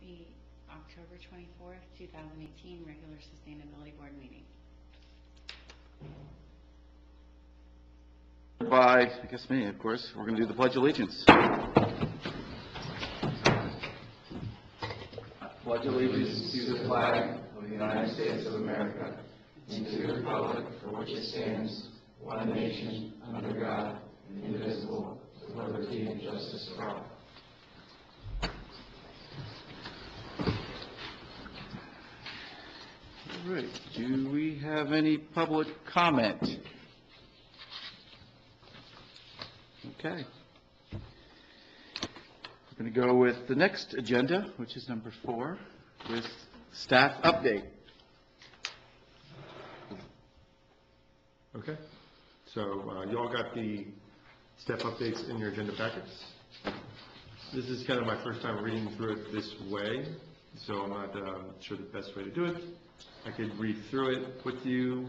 the October 24th, 2018 regular Sustainability Board meeting. By, I guess me, of course, we're going to do the Pledge of Allegiance. Pledge allegiance to the flag of the United States of America and to the republic for which it stands, one nation, under God, indivisible, with liberty and justice for all. All right. Do we have any public comment? Okay. We're going to go with the next agenda, which is number 4, with staff update. Okay, so you all got the staff updates in your agenda packets. This is kind of my first time reading through it this way, so I'm not sure the best way to do it. I could read through it with you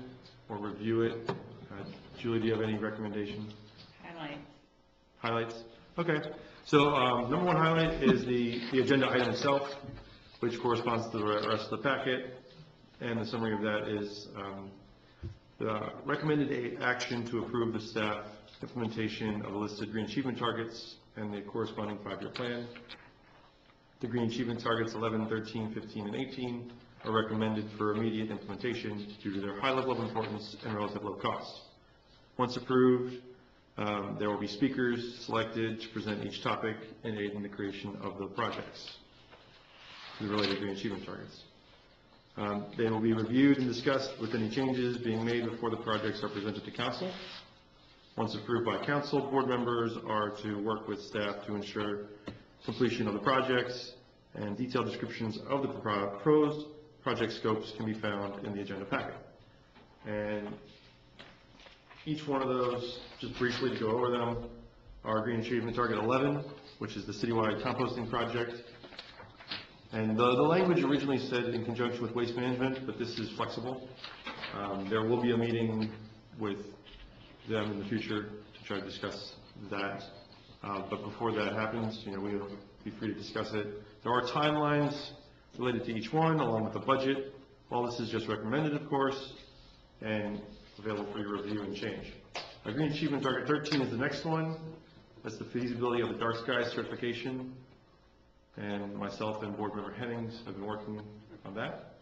or review it. Julie, do you have any recommendations? Highlights? Okay, so number 1 highlight is the agenda item itself, which corresponds to the rest of the packet, and the summary of that is the recommended action to approve the staff implementation of the listed green achievement targets and the corresponding 5-year plan. The green achievement targets 11, 13, 15, and 18 are recommended for immediate implementation due to their high level of importance and relative low cost. Once approved, there will be speakers selected to present each topic and aid in the creation of the projects, the related green achievement targets. They will be reviewed and discussed with any changes being made before the projects are presented to council. Once approved by council, board members are to work with staff to ensure completion of the projects, and detailed descriptions of the proposed project scopes can be found in the agenda packet. And each one of those, just briefly to go over them, are Green Achievement Target 11, which is the citywide composting project. And the language originally said in conjunction with waste management, but this is flexible. There will be a meeting with them in the future to try to discuss that. But before that happens, we'll be free to discuss it. There are timelines related to each one, along with the budget. All this is just recommended, of course, and available for your review and change. Green Achievement Target 13 is the next one. That's the feasibility of the dark sky certification. And myself and board member Hennings have been working on that.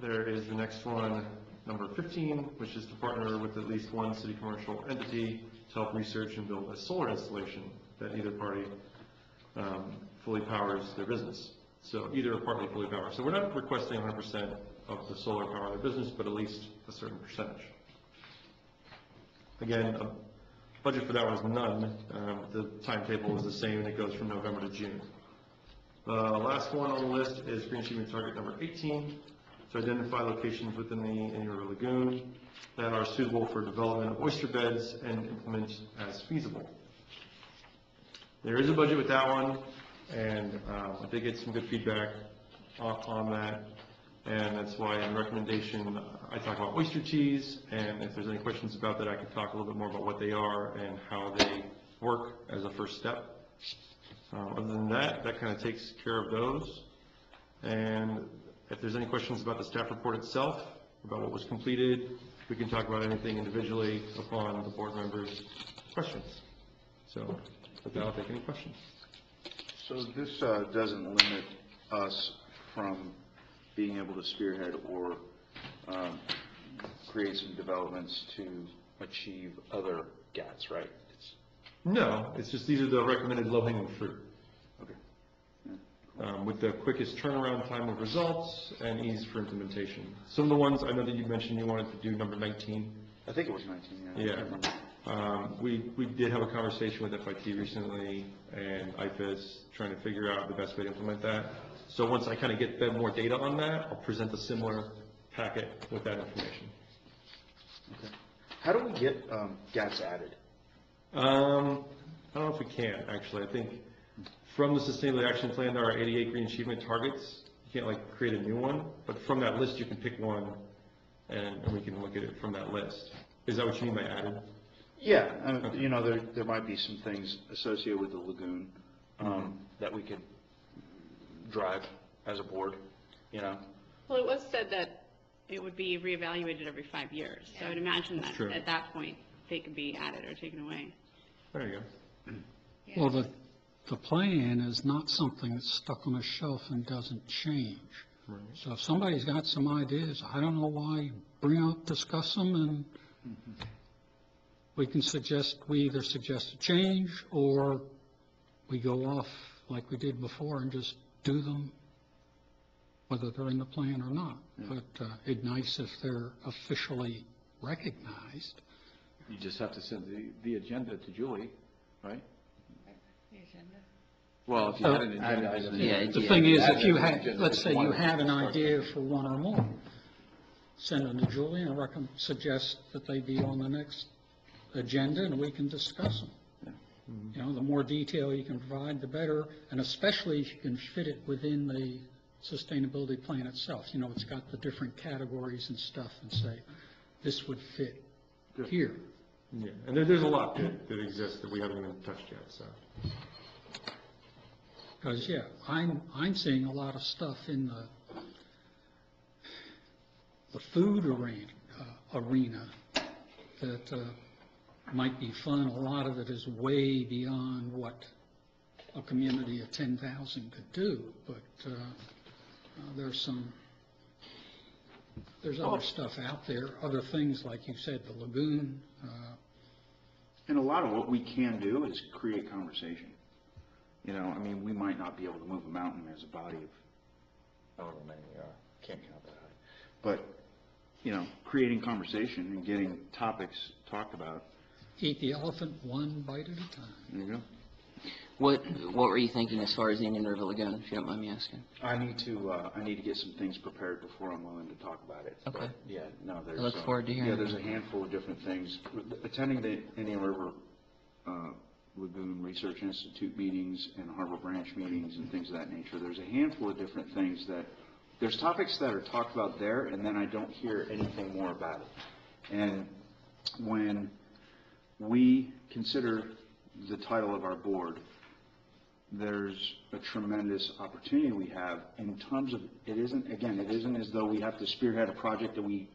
There is the next one, number 15, which is to partner with at least one city commercial entity to help research and build a solar installation that either party fully powers their business. So either or partly fully powered. So we're not requesting 100% of the solar power of their business, but at least a certain percentage. Again, budget for that one is none. The timetable is the same, and it goes from November to June. The last one on the list is Green Achievement Target number 18, to identify locations within the Indian River Lagoon that are suitable for development of oyster beds and implement as feasible. There is a budget with that one, and I did get some good feedback on that, and that's why in recommendation I talk about oyster cheese, and if there's any questions about that, I can talk a little bit more about what they are and how they work as a first step. Other than that, that kind of takes care of those. And if there's any questions about the staff report itself, about what was completed, we can talk about anything individually upon the board members' questions. So with that, I'll take any questions. So this doesn't limit us from being able to spearhead or create some developments to achieve other GATs, right? No, it's just these are the recommended low-hanging fruit. Okay. With the quickest turnaround time of results and ease for implementation. Some of the ones I know that you mentioned you wanted to do number 19. I think it was 19, yeah. Yeah. We did have a conversation with FIT recently and IFAS trying to figure out the best way to implement that. So once I kind of get more data on that, I'll present a similar packet with that information. Okay. How do we get GATs added? I don't know if we can, actually. I think from the Sustainability Action Plan, there are 88 green achievement targets. You can't create a new one, but from that list, you can pick one, and we can look at it from that list. Is that what you mean by added? Yeah, okay. There might be some things associated with the lagoon that we could drive as a board, you know? Well, it was said that it would be reevaluated every 5 years, so I'd imagine that True. at that point, they could be added or taken away. There you go. Well, the plan is not something that's stuck on a shelf and doesn't change. Right. So if somebody's got some ideas, I don't know why, bring up, discuss them, and we can we either suggest a change, or we go off like we did before and just do them, whether they're in the plan or not. But it's nice if they're officially recognized. You just have to send the agenda to Julie, right? The agenda. Well, if you had an agenda item. Yeah, The thing is, if you had, let's say you had an idea for one or more, send them to Julie and suggest that they be on the next agenda, and we can discuss them. You know, the more detail you can provide, the better, and especially if you can fit it within the sustainability plan itself. You know, it's got the different categories and stuff, and say, this would fit here. Yeah, and there's a lot that exists that we haven't even touched yet, so. Because, yeah, I'm seeing a lot of stuff in the food arena that might be fun. A lot of it is way beyond what a community of 10,000 could do, but there's other stuff out there, other things, like you said, the lagoon. And a lot of what we can do is create conversation. You know, I mean, we might not be able to move a mountain as a body of however many we are. Can't count that high. But, you know, creating conversation and getting topics talked about. Eat the elephant one bite at a time. There you go. What were you thinking as far as Indian River Lagoon, if you don't mind me asking? I need to get some things prepared before I'm willing to talk about it. Okay. But, yeah, no, there's. I look forward to hearing. Yeah, there's a handful of different things. Attending the Indian River Lagoon Research Institute meetings and Harbor Branch meetings and things of that nature, there's a handful of different things there's topics that are talked about there, and then I don't hear anything more about it. And when we consider the title of our board, there's a tremendous opportunity we have in terms of, it isn't as though we have to spearhead a project that we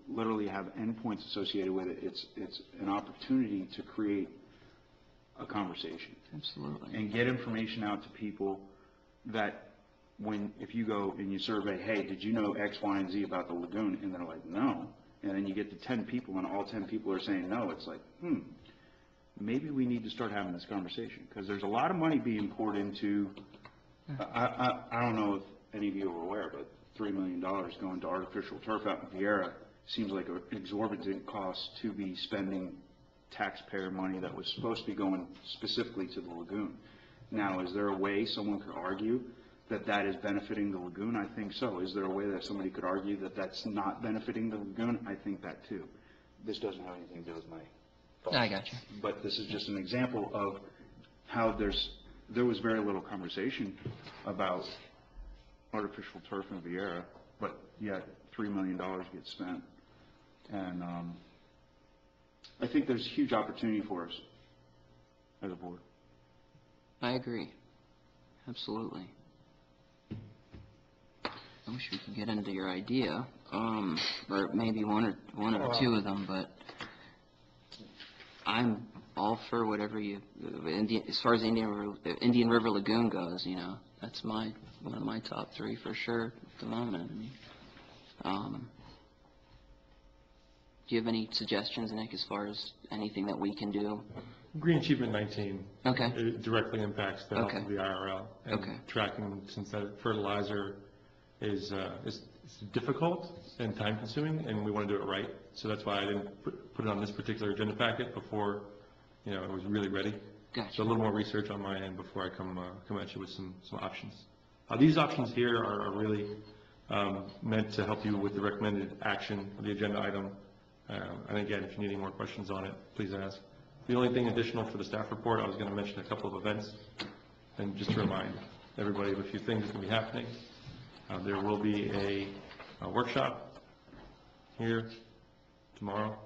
literally have endpoints associated with it. It's an opportunity to create a conversation. Absolutely. And get information out to people that if you go and you survey, hey, did you know X, Y, and Z about the lagoon? And they're like, no. And then you get to 10 people and all 10 people are saying no. It's like, maybe we need to start having this conversation, because there's a lot of money being poured into, I don't know if any of you are aware, but $3 million going to artificial turf out in Vieira seems like an exorbitant cost to be spending taxpayer money that was supposed to be going specifically to the lagoon. Now, is there a way someone could argue that that is benefiting the lagoon? I think so. Is there a way that somebody could argue that that's not benefiting the lagoon? I think that too. This doesn't have anything to do with my thoughts. I got you. But this is just an example of how there was very little conversation about artificial turf in Vieira, but yet $3 million gets spent. And I think there's huge opportunity for us as a board. I agree. Absolutely. I wish we could get into your idea, or maybe one or two of them, but I'm all for whatever as far as Indian River Lagoon goes, you know, that's one of my top three for sure at the moment. Do you have any suggestions, Nick, as far as anything that we can do? Green Achievement 19. Okay. It directly impacts the health Okay. of the IRL. And Okay. tracking synthetic fertilizer is difficult and time-consuming, and we want to do it right. So that's why I didn't put it on this particular agenda packet before, you know, it was really ready. Gotcha. So a little more research on my end before I come at you with some options. These options here are really meant to help you with the recommended action of the agenda item. And again, if you need any more questions on it, please ask. The only thing additional for the staff report, I was going to mention a couple of events, and just to remind everybody of a few things that can be happening. There will be a workshop here tomorrow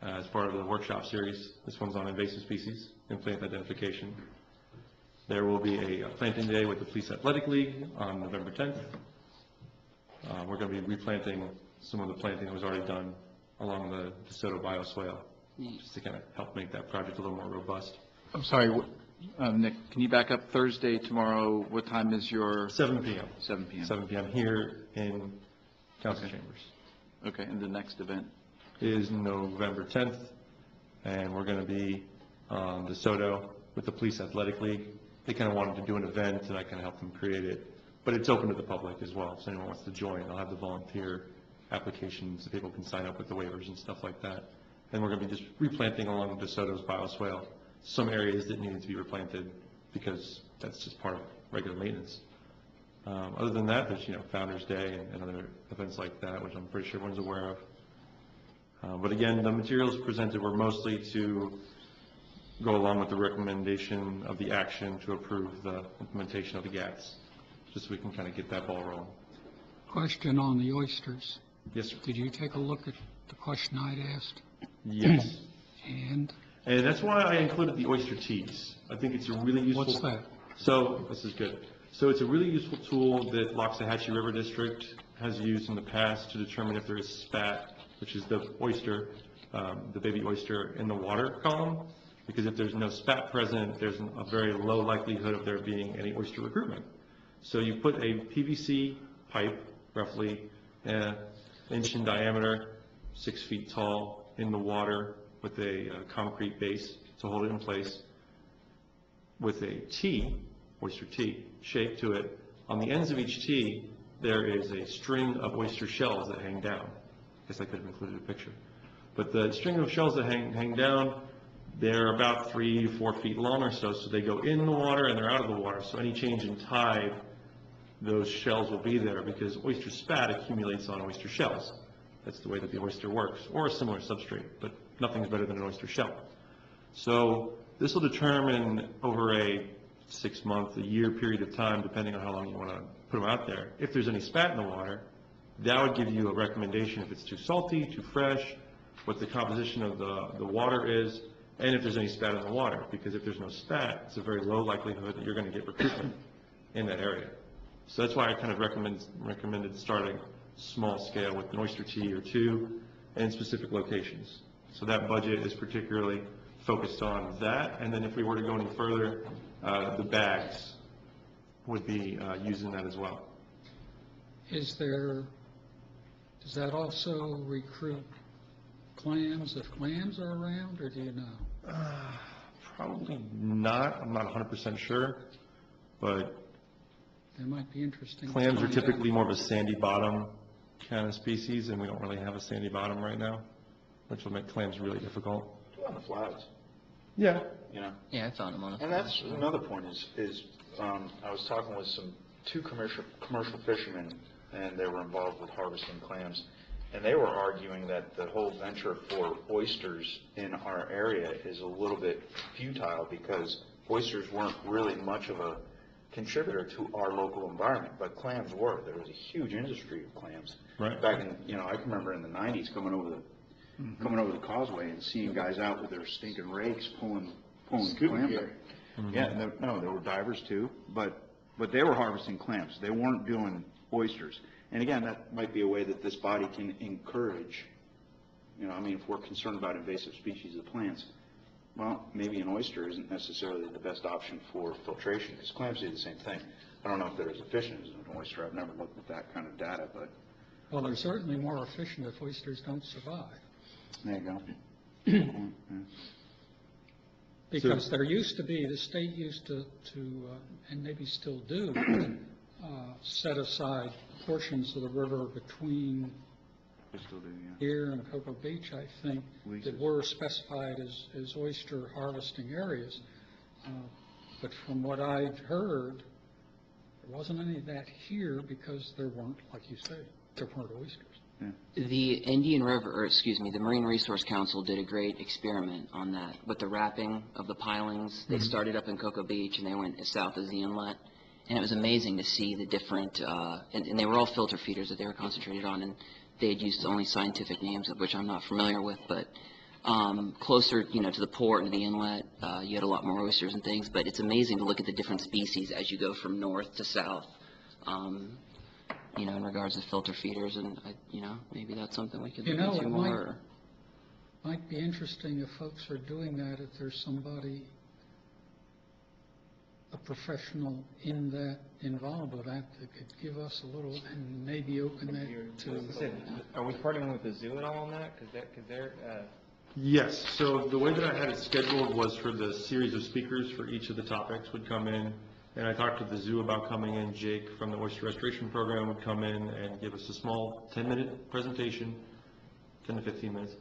as part of the workshop series. This one's on invasive species and plant identification. There will be a planting day with the Police Athletic League on November 10th. We're going to be replanting some of the planting that was already done along the DeSoto bioswale, just to kind of help make that project a little more robust. I'm sorry, Nick, can you back up? Thursday, tomorrow, what time is your? 7 p.m. 7 p.m. 7 p.m. here in council chambers. Okay, and the next event? Is November 10th, and we're going to be on DeSoto with the Police Athletic League. They kind of wanted to do an event, and I kind of helped them create it. But it's open to the public as well, so anyone wants to join. I'll have the volunteer applications so people can sign up with the waivers and stuff like that. And we're going to be just replanting along DeSoto's bioswale some areas that needed to be replanted because that's just part of regular maintenance. Other than that, there's, Founder's Day and other events like that, which I'm pretty sure everyone's aware of. But again, the materials presented were mostly to go along with the recommendation of the action to approve the implementation of the GATS, just so we can kind of get that ball rolling. Question on the oysters. Yes, sir. Did you take a look at the question I'd asked? Yes. And And that's why I included the oyster teas. I think it's a really useful. what's that? So, this is good. So it's a really useful tool that Loxahatchee River District has used in the past to determine if there is spat, which is the oyster, the baby oyster in the water column. Because if there's no spat present, there's a very low likelihood of there being any oyster recruitment. So you put a PVC pipe, roughly an inch in diameter, 6 feet tall, in the water with a concrete base to hold it in place, with a T, oyster T, shape to it. On the ends of each T, there is a string of oyster shells that hang down. I guess I could have included a picture. But the string of shells that hang down, they're about 3 to 4 feet long or so, so they go in the water and they're out of the water. So any change in tide, those shells will be there because oyster spat accumulates on oyster shells. That's the way that the oyster works, or a similar substrate, but nothing's better than an oyster shell. So this will determine over a 6-month, a year period of time, depending on how long you want to put them out there. If there's any spat in the water, that would give you a recommendation if it's too salty, too fresh, what the composition of the water is, and if there's any spat in the water. Because if there's no spat, it's a very low likelihood that you're going to get recruitment in that area. So that's why I kind of recommended starting small scale with an oyster tea or two in specific locations. So that budget is particularly focused on that. And then if we were to go any further, the bags would be using that as well. Does that also recruit clams if clams are around, or do you know? Probably not. I'm not 100% sure, but That might be interesting. to clams are find typically out. more of a sandy bottom kind of species, and we don't really have a sandy bottom right now, which will make clams really difficult. On the flags, Yeah. Yeah, I found them on the. And that's another point is I was talking with two commercial fishermen, and they were involved with harvesting clams, and they were arguing that the whole venture for oysters in our area is a little bit futile because oysters weren't really much of a contributor to our local environment, but clams were. There was a huge industry of clams. Right. Back in, I can remember in the 90s coming over the causeway and seeing guys out with their stinking rakes pulling clams. Yeah, no, there were divers too, but they were harvesting clams. They weren't doing oysters. And again, that might be a way that this body can encourage, if we're concerned about invasive species of plants, well, maybe an oyster isn't necessarily the best option for filtration, because clams do the same thing. I don't know if they're as efficient as an oyster. I've never looked at that kind of data, but Well, they're certainly more efficient if oysters don't survive. there you go. Because there used to be, the state used to and maybe still do, set aside portions of the river between They still do, yeah. here and Cocoa Beach, I think, that Leases. were specified as oyster harvesting areas. But from what I've heard, there wasn't any of that here because there weren't, like you say, there weren't oysters. The the Marine Resource Council did a great experiment on that with the wrapping of the pilings. They started up in Cocoa Beach and they went as south as the inlet. And it was amazing to see the different, and they were all filter feeders that they were concentrated on, and they had used only scientific names, of which I'm not familiar with, but Closer, to the port and the inlet, you had a lot more oysters and things, but it's amazing to look at the different species as you go from north to south, in regards to filter feeders, and, maybe that's something we could look into it more. might be interesting if folks are doing that, if there's somebody, a professional in that, involved with that could give us a little, and maybe open that to. Are we partnering with the zoo at all on that? Because they're Yes, so the way that I had it scheduled was for the series of speakers for each of the topics would come in, and I talked to the zoo about coming in. Jake from the Oyster Restoration Program would come in and give us a small 10-minute presentation, 10 to 15 minutes,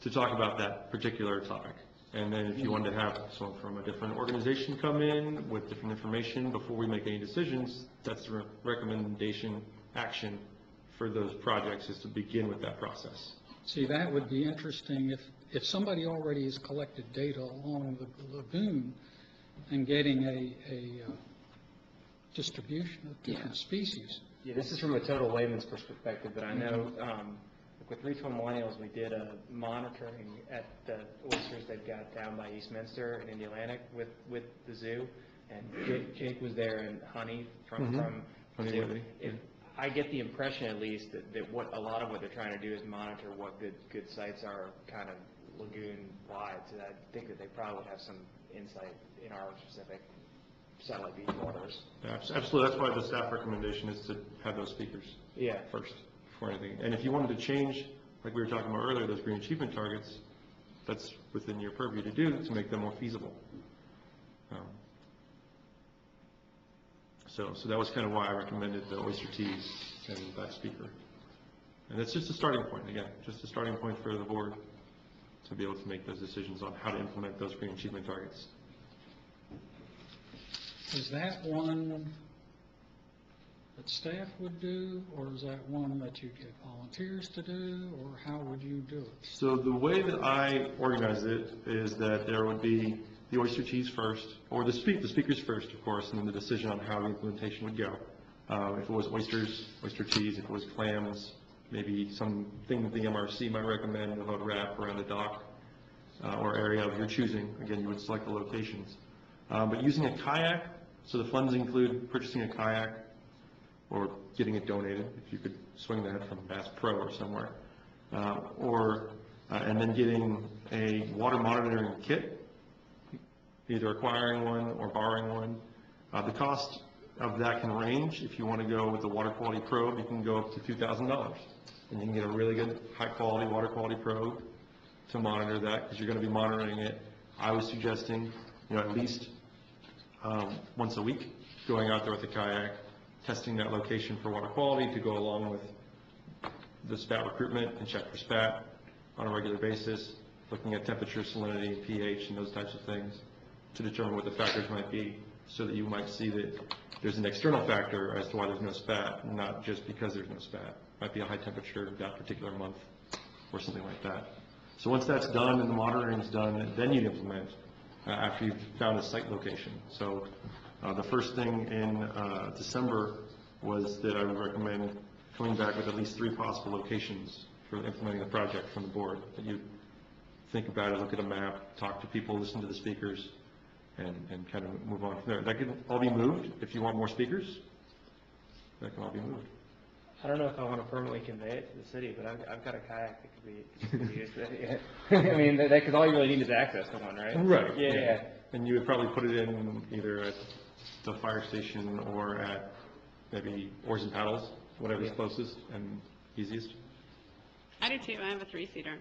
to talk about that particular topic. And then if you wanted to have someone from a different organization come in with different information before we make any decisions, that's the recommendation action for those projects, is to begin with that process. See, that would be interesting if somebody already has collected data along the lagoon and getting a distribution of different species. Yeah, this is from a total layman's perspective, but I know with Retail Millennials, we did a monitoring at the oysters they've got down by Eastminster and Indialantic with the zoo, and Jake was there, and Honey from Honey zoo. Whitney. I get the impression, at least, that what a lot of what they're trying to do is monitor what good sites are kind of lagoon-wide. So I think that they probably would have some insight in our specific satellite beach waters. Absolutely, that's why the staff recommendation is to have those speakers first, before anything. And if you wanted to change, like we were talking about earlier, those green achievement targets, that's within your purview to do to make them more feasible. So that was kind of why I recommended the oyster teas and that speaker. And it's just a starting point, again, just a starting point for the board to be able to make those decisions on how to implement those green achievement targets. Is that one that staff would do, or is that one that you get volunteers to do, or how would you do it? So the way that I organize it is that there would be the oyster teas first, or the speakers first, of course, and then the decision on how the implementation would go. If it was oysters, oyster teas; if it was clams, maybe something that the MRC might recommend, about wrap around a dock or area of your choosing. Again, you would select the locations. But using a kayak, so the funds include purchasing a kayak or getting it donated, if you could swing that from Bass Pro or somewhere, and then getting a water monitoring kit, either acquiring one or borrowing one. The cost of that can range. If you want to go with the water quality probe, you can go up to $2,000. And you can get a really good high quality water quality probe to monitor that, because you're going to be monitoring it. I was suggesting, at least once a week, going out there with the kayak, testing that location for water quality to go along with the spat recruitment and check for spat on a regular basis, looking at temperature, salinity, pH, and those types of things to determine what the factors might be, so that you might see that there's an external factor as to why there's no spat, not just because there's no spat. Might be a high temperature that particular month or something like that. So once that's done and the monitoring is done, then you'd implement after you've found a site location. So the first thing in December was that I would recommend coming back with at least 3 possible locations for implementing the project from the board, that you think about it, look at a map, talk to people, listen to the speakers, and kind of move on from there. That can all be moved if you want more speakers. That can all be moved. I don't know if I want to permanently convey it to the city, but I've got a kayak that could be used. I mean, because all you really need is access to one, right? Right. Yeah. And you would probably put it in either at the fire station or at maybe oars and paddles, whatever's closest and easiest. I do too. I have a 3-seater.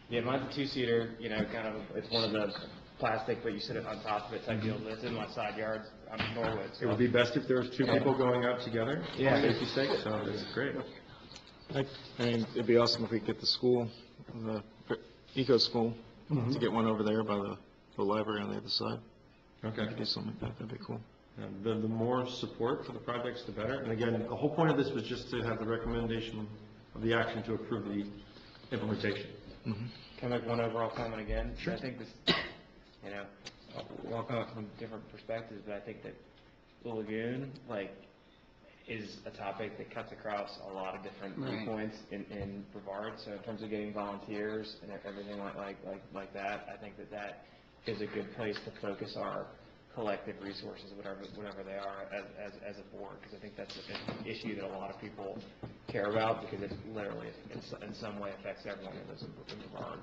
Yeah, mine's a 2-seater, kind of, it's one of the plastic, but you sit it on top of it type deal. It's in my side yard. I'm in Norwood. It would be best if there was 2 people going out together, for safety's sake, so that's great. I mean, it'd be awesome if we could get the school, the eco school, to get one over there by the library on the other side. Okay. We could do something like that. That'd be cool. The more support for the projects, the better. And again, the whole point of this was just to have the recommendation of the action to approve the implementation. Can I make one overall comment again? Sure. I think this, we'll come up from different perspectives, but I think that the lagoon, is a topic that cuts across a lot of different Right. viewpoints in Brevard. So in terms of getting volunteers and everything like that, I think that is a good place to focus our collective resources, whatever they are, as a board, because I think that's an issue that a lot of people care about, because it literally, in some way, affects everyone who lives in Brevard.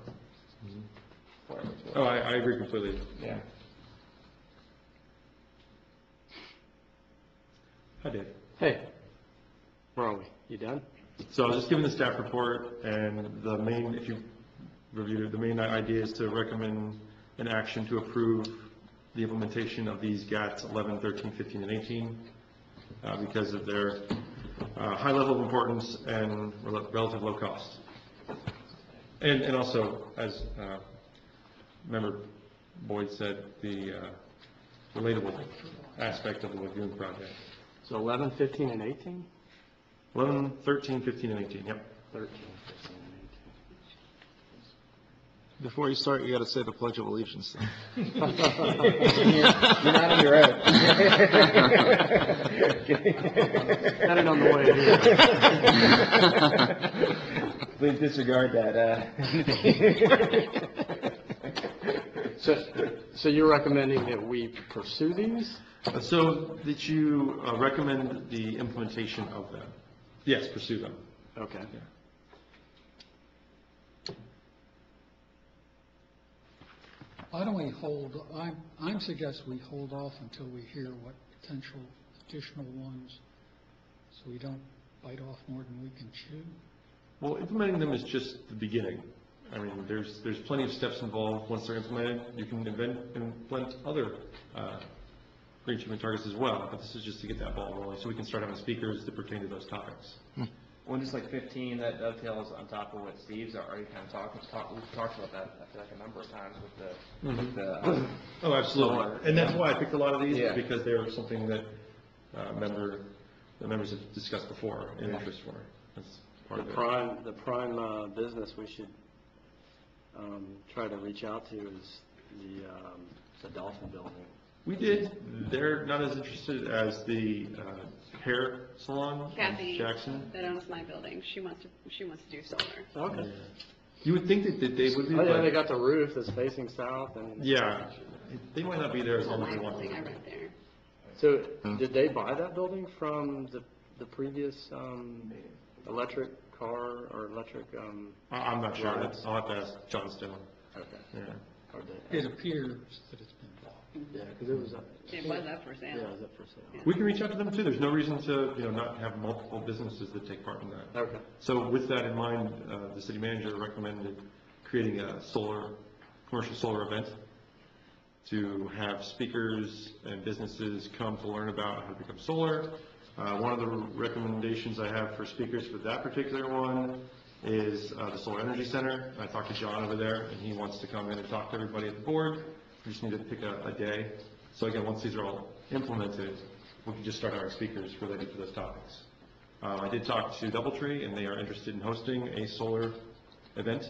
Oh, I agree completely. Yeah. Hi, Dave. Hey, where are we? You done? So I was just giving the staff report, and the main, if you reviewed it, the main idea is to recommend an action to approve the implementation of these GATs 11, 13, 15, and 18 because of their high level of importance and relative low cost. And also, as Member Boyd said, the relatable aspect of the lagoon project. So 11, 15, and 18? 11, 13, 15, and 18, yep. 13, 15, and Before you start, you got to say the Pledge of Allegiance. 18. You're not on your own. Got it on the way here. Please disregard that. So you're recommending that we pursue these? So did you recommend the implementation of them? Yes, pursue them. Okay. Why don't we hold, I'm suggesting we hold off until we hear what potential additional ones, so we don't bite off more than we can chew. Well, implementing them is just the beginning. I mean, there's plenty of steps involved. Once they're implemented, you can implement other green achievement targets as well, but this is just to get that ball rolling so we can start having speakers that pertain to those topics. Well, just like 15, that dovetails on top of what Steve's already kind of we've talked about that, I feel like, a number of times with the Oh, absolutely. solar. And that's why I picked a lot of these, Yeah. because they were something that the members have discussed before and interest for. That's part of it. The prime business we should try to reach out to is the Dolphin Building. We did. They're not as interested as the hair salon in Kathy, Jackson. that owns my building, she wants to do solar. Okay. You would think that they would be, Oh, yeah, they but got the roof that's facing south and. yeah, they might not be there as It's not long as my they want building, I to. rent there. So did they buy that building from the previous electric car or electric? I'm not sure. Rides? I'll have to ask John Stone. Okay. Yeah. Or they- It appears that it's been bought. Yeah, because it was. It was up for sale. Yeah, it was up for sale. We can reach out to them too. There's no reason to, not have multiple businesses that take part in that. Okay. So with that in mind, the city manager recommended creating a commercial solar event to have speakers and businesses come to learn about how to become solar. One of the recommendations I have for speakers for that particular one is the Solar Energy Center. I talked to John over there, and he wants to come in and talk to everybody at the board. We just need to pick a day. So again, once these are all implemented, we can just start hiring speakers related to those topics. I did talk to DoubleTree, and they are interested in hosting a solar event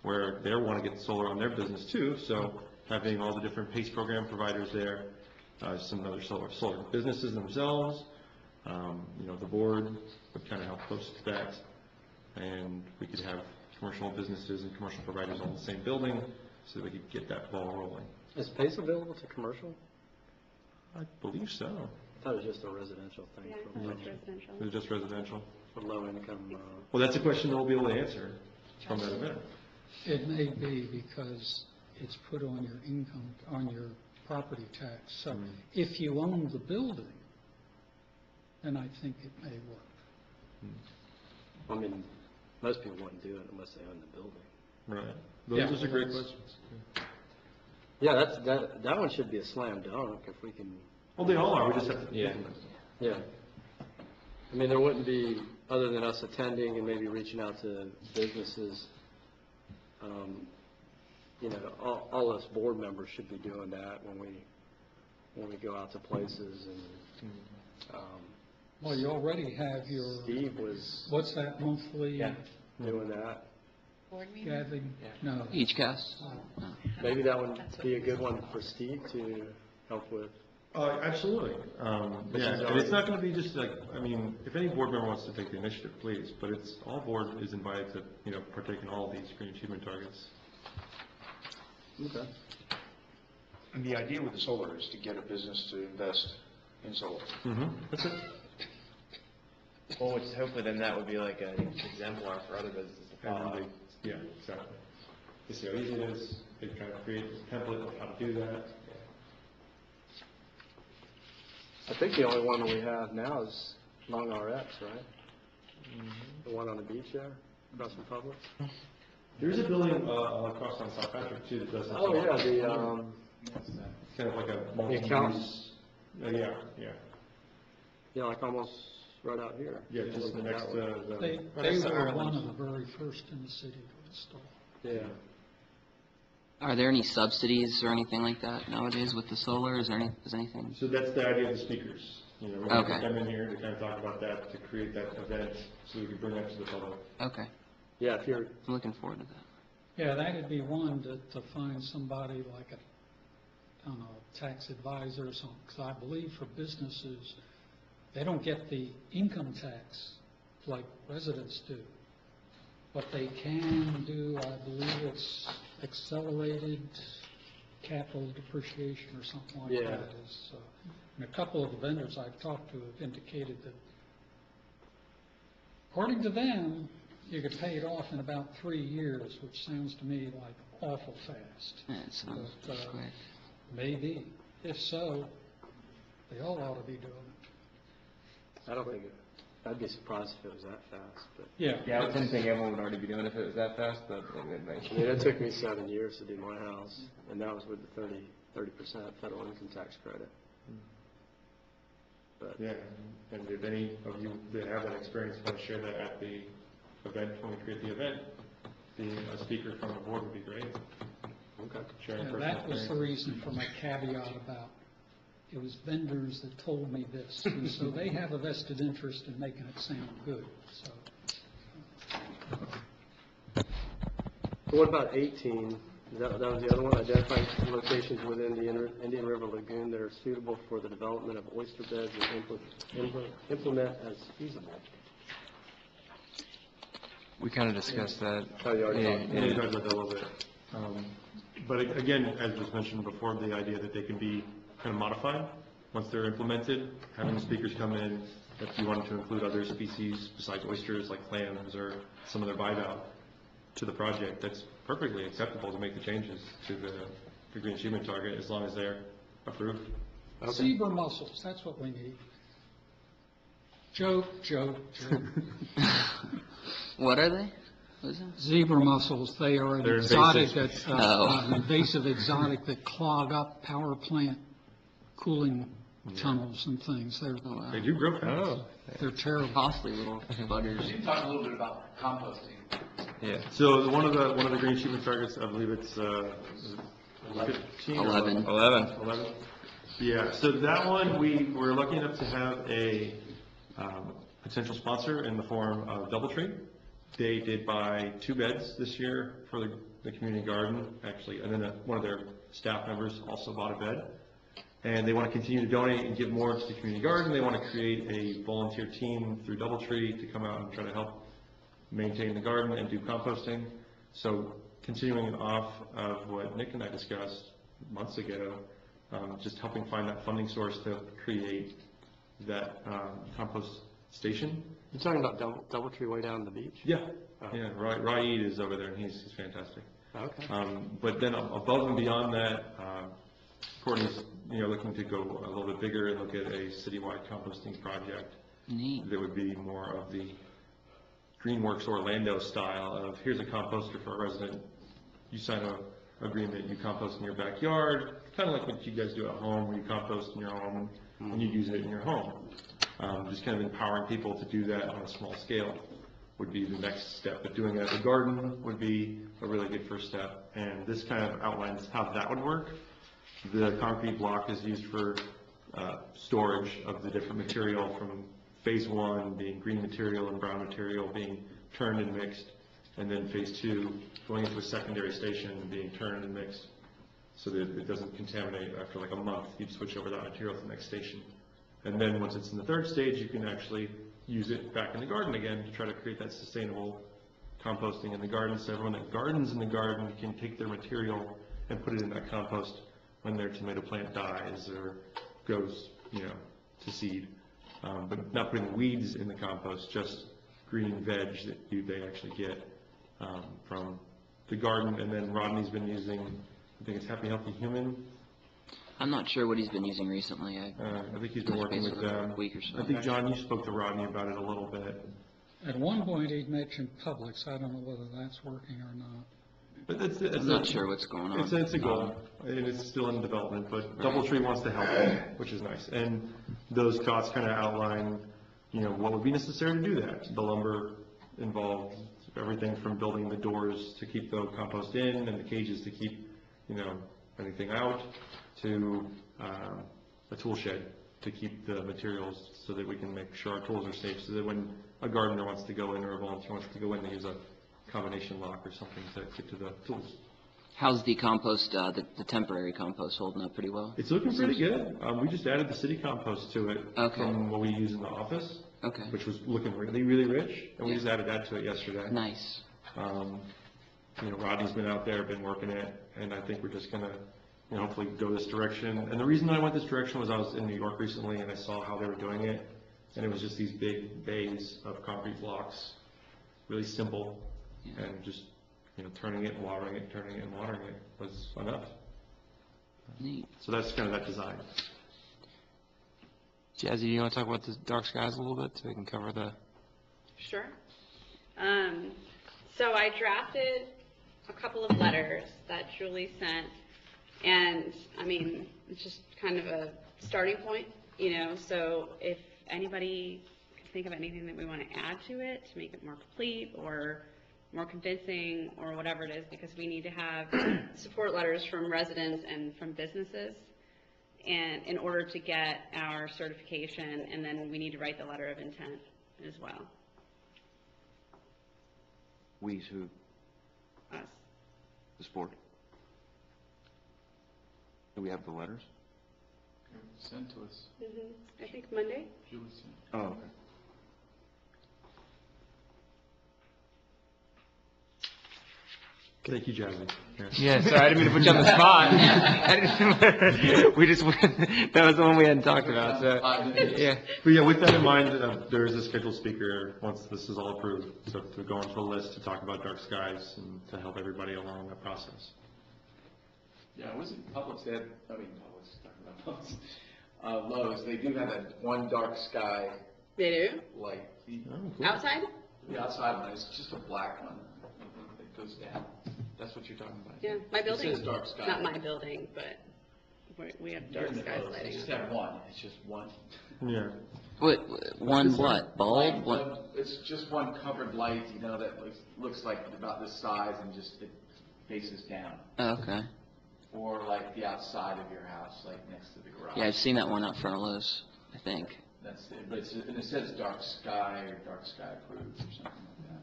where they want to get solar on their business too. So having all the different PACE program providers there, some other solar businesses themselves, the board would kind of help host that, and we could have commercial businesses and commercial providers on the same building so that we could get that ball rolling. Is PACE available to commercial? I believe so. I thought it was just a residential thing Yeah, for it's residential. Is it just residential? low income. Well, that's a question they'll be able to answer from that event. It may be because it's put on your income, on your property tax. So if you own the building, then I think it may work. I mean, most people wouldn't do it unless they own the building. Right. Yeah. Those are great questions. Yeah, that one should be a slam dunk if we can. Well, they all are. We just have to. Yeah. Yeah. I mean, there wouldn't be, other than us attending and maybe reaching out to businesses, all us board members should be doing that when we go out to places and, Well, you already have your, Steve was what's that monthly Yeah. doing that. Board meeting? gathering? No. Each cast? Maybe that would be a good one for Steve to help with. Absolutely. Yeah, and it's not going to be just like, I mean, if any board member wants to take the initiative, please, but it's, all board is invited to, partake in all of these green achievement targets. Okay. And the idea with the solar is to get a business to invest in solar. That's it. Well, which hopefully then that would be like an exemplar for other businesses to And follow. then yeah, exactly. They see how easy it is, they try to create a template of how to do that. I think the only one that we have now is Long RX, right? The one on the beach there, across from Publix? There's a building across on South Patrick too that does that. Oh, yeah, It's kind of like a accountants. multi-use. Yeah, like almost right out here. Yeah, just next to the. They were one of the very first in the city to install. Yeah. Are there any subsidies or anything like that nowadays with the solar? Is anything? So that's the idea of the speakers. We're going to Okay. put them in here to kind of talk about that, to create that event, so we can bring that to the public. Okay, Yeah, if you're, I'm looking forward to that. Yeah, that'd be one to find somebody like I don't know, tax advisor or something, because I believe for businesses, they don't get the income tax like residents do. What they can do, I believe it's accelerated capital depreciation or something like Yeah. that. And a couple of the vendors I've talked to have indicated that, according to them, you could pay it off in about 3 years, which sounds to me like awful fast. Yeah, it sounds But, great. maybe. If so, they all ought to be doing it. I don't think, I'd be surprised if it was that fast, but. Yeah. Yeah, I would tend to think everyone would already be doing it if it was that fast, but it would make. I mean, it took me 7 years to do my house, and that was with the 30% federal income tax credit. But, Yeah, and if any of you that have that experience want to share that at the event, when we create the event, being a speaker from the board would be great. okay. Sharing Yeah, personal that was the experience. reason for my caveat about, it was vendors that told me this. And so they have a vested interest in making it sound good, so. What about 18? That was the other one, identify locations within the Indian River Lagoon that are suitable for the development of oyster beds and implement as feasible. We kind of discussed that. Oh, you already talked. Yeah, you talked about that a little bit. But again, as was mentioned before, the idea that they can be kind of modified once they're implemented, having the speakers come in, if you wanted to include other species besides oysters, like clams or some other bivalve to the project, that's perfectly acceptable to make the changes to the green achievement target as long as they're approved. Zebra mussels, that's what we need. Joke, joke, joke. What are they? What is that? Zebra mussels, they are an They're exotic, invasive. an invasive exotic that clog up power plant cooling tunnels and things. They do grow fast. They're terrible. Costly little buggers. Can you talk a little bit about composting? Yeah. So one of the green achievement targets, I believe it's 15 or 11. 11. Yeah, so that one, we're lucky enough to have a potential sponsor in the form of DoubleTree. They did buy 2 beds this year for the community garden, actually, and then one of their staff members also bought a bed. And they want to continue to donate and give more to the community garden. They want to create a volunteer team through DoubleTree to come out and try to help maintain the garden and do composting. So continuing off of what Nick and I discussed months ago, just helping find that funding source to create that compost station. You're talking about DoubleTree way down the beach? Yeah, Oh. yeah. Raed is over there, and he's fantastic. Okay. But then above and beyond that, Courtney's looking to go a little bit bigger and look at a citywide composting project Neat. that would be more of the Greenworks Orlando style of here's a composter for a resident. You sign an agreement, you compost in your backyard, kind of like what you guys do at home, where you compost in your home and you use it in your home. Just kind of empowering people to do that on a small scale would be the next step. But doing it at the garden would be a really good first step. And this kind of outlines how that would work. The concrete block is used for storage of the different material, from phase 1 being green material and brown material being turned and mixed, and then phase 2 going into a secondary station and being turned and mixed. so that it doesn't contaminate after like a month. You'd switch over that material to the next station. And then once it's in the third stage, you can actually use it back in the garden again to try to create that sustainable composting in the garden. So everyone that gardens in the garden can take their material and put it in that compost when their tomato plant dies or goes, to seed. But not putting weeds in the compost, just green veg that they actually get from the garden. And then Rodney's been using, I think it's Happy Healthy Human. I'm not sure what he's been using recently. I think he's been working with a week or so. I think, John, you spoke to Rodney about it a little bit. At one point, he'd mentioned Publix. I don't know whether that's working or not. But I'm not sure what's going on. It's a goal, and it's still in development, but DoubleTree wants to help, which is nice. And those costs kind of outline, what would be necessary to do that. The lumber involved, everything from building the doors to keep the compost in and the cages to keep, anything out, to a tool shed to keep the materials so that we can make sure our tools are safe, so that when a gardener wants to go in or a volunteer wants to go in, they use a combination lock or something to get to the tools. How's the compost, the temporary compost holding up pretty well? It's looking pretty good. We just added the city compost to it from what we use in the office, which was looking really, really rich, and we just added that to it yesterday. Nice. Rodney's been out there, been working it, and I think we're just going to hopefully go this direction. And the reason I went this direction was I was in New York recently, and I saw how they were doing it, and it was just these big bays of concrete blocks, really simple, and just turning it and watering it, turning it and watering it was enough. Neat. So that's kind of that design. Jazzy, do you want to talk about the dark skies a little bit so we can cover the... Sure. So I drafted a couple of letters that Julie sent, and it's just kind of a starting point, so if anybody can think of anything that we want to add to it to make it more complete or more convincing or whatever it is, because we need to have support letters from residents and from businesses, and in order to get our certification, and then we need to write the letter of intent as well. We's who? Us. The sport? Do we have the letters? Sent to us. I think Monday. Julie sent. Oh, okay. Thank you, Jazzy. Yeah, sorry, I didn't mean to put you on the spot. That was the one we hadn't talked about, so, yeah. But yeah, with that in mind, there is a scheduled speaker once this is all approved, so to go onto the list to talk about dark skies and to help everybody along that process. Yeah, it wasn't Publix, they had, Publix, talking about Publix. Lowe's, they do have that one dark sky They do? light. Oh, cool. Outside? The outside one is just a black one that goes down. That's what you're talking about. Yeah, my building. It says dark sky. Not my building, but we have dark skies They lighting just up. have one, it's just one. Yeah. What? Bulb? What? It's just one covered light, that looks like about this size and just it faces down. Okay. Or like the outside of your house, like next to the garage. Yeah, I've seen that one out front of Lowe's, I think. That's it, but and it says dark sky or dark sky approved or something like that.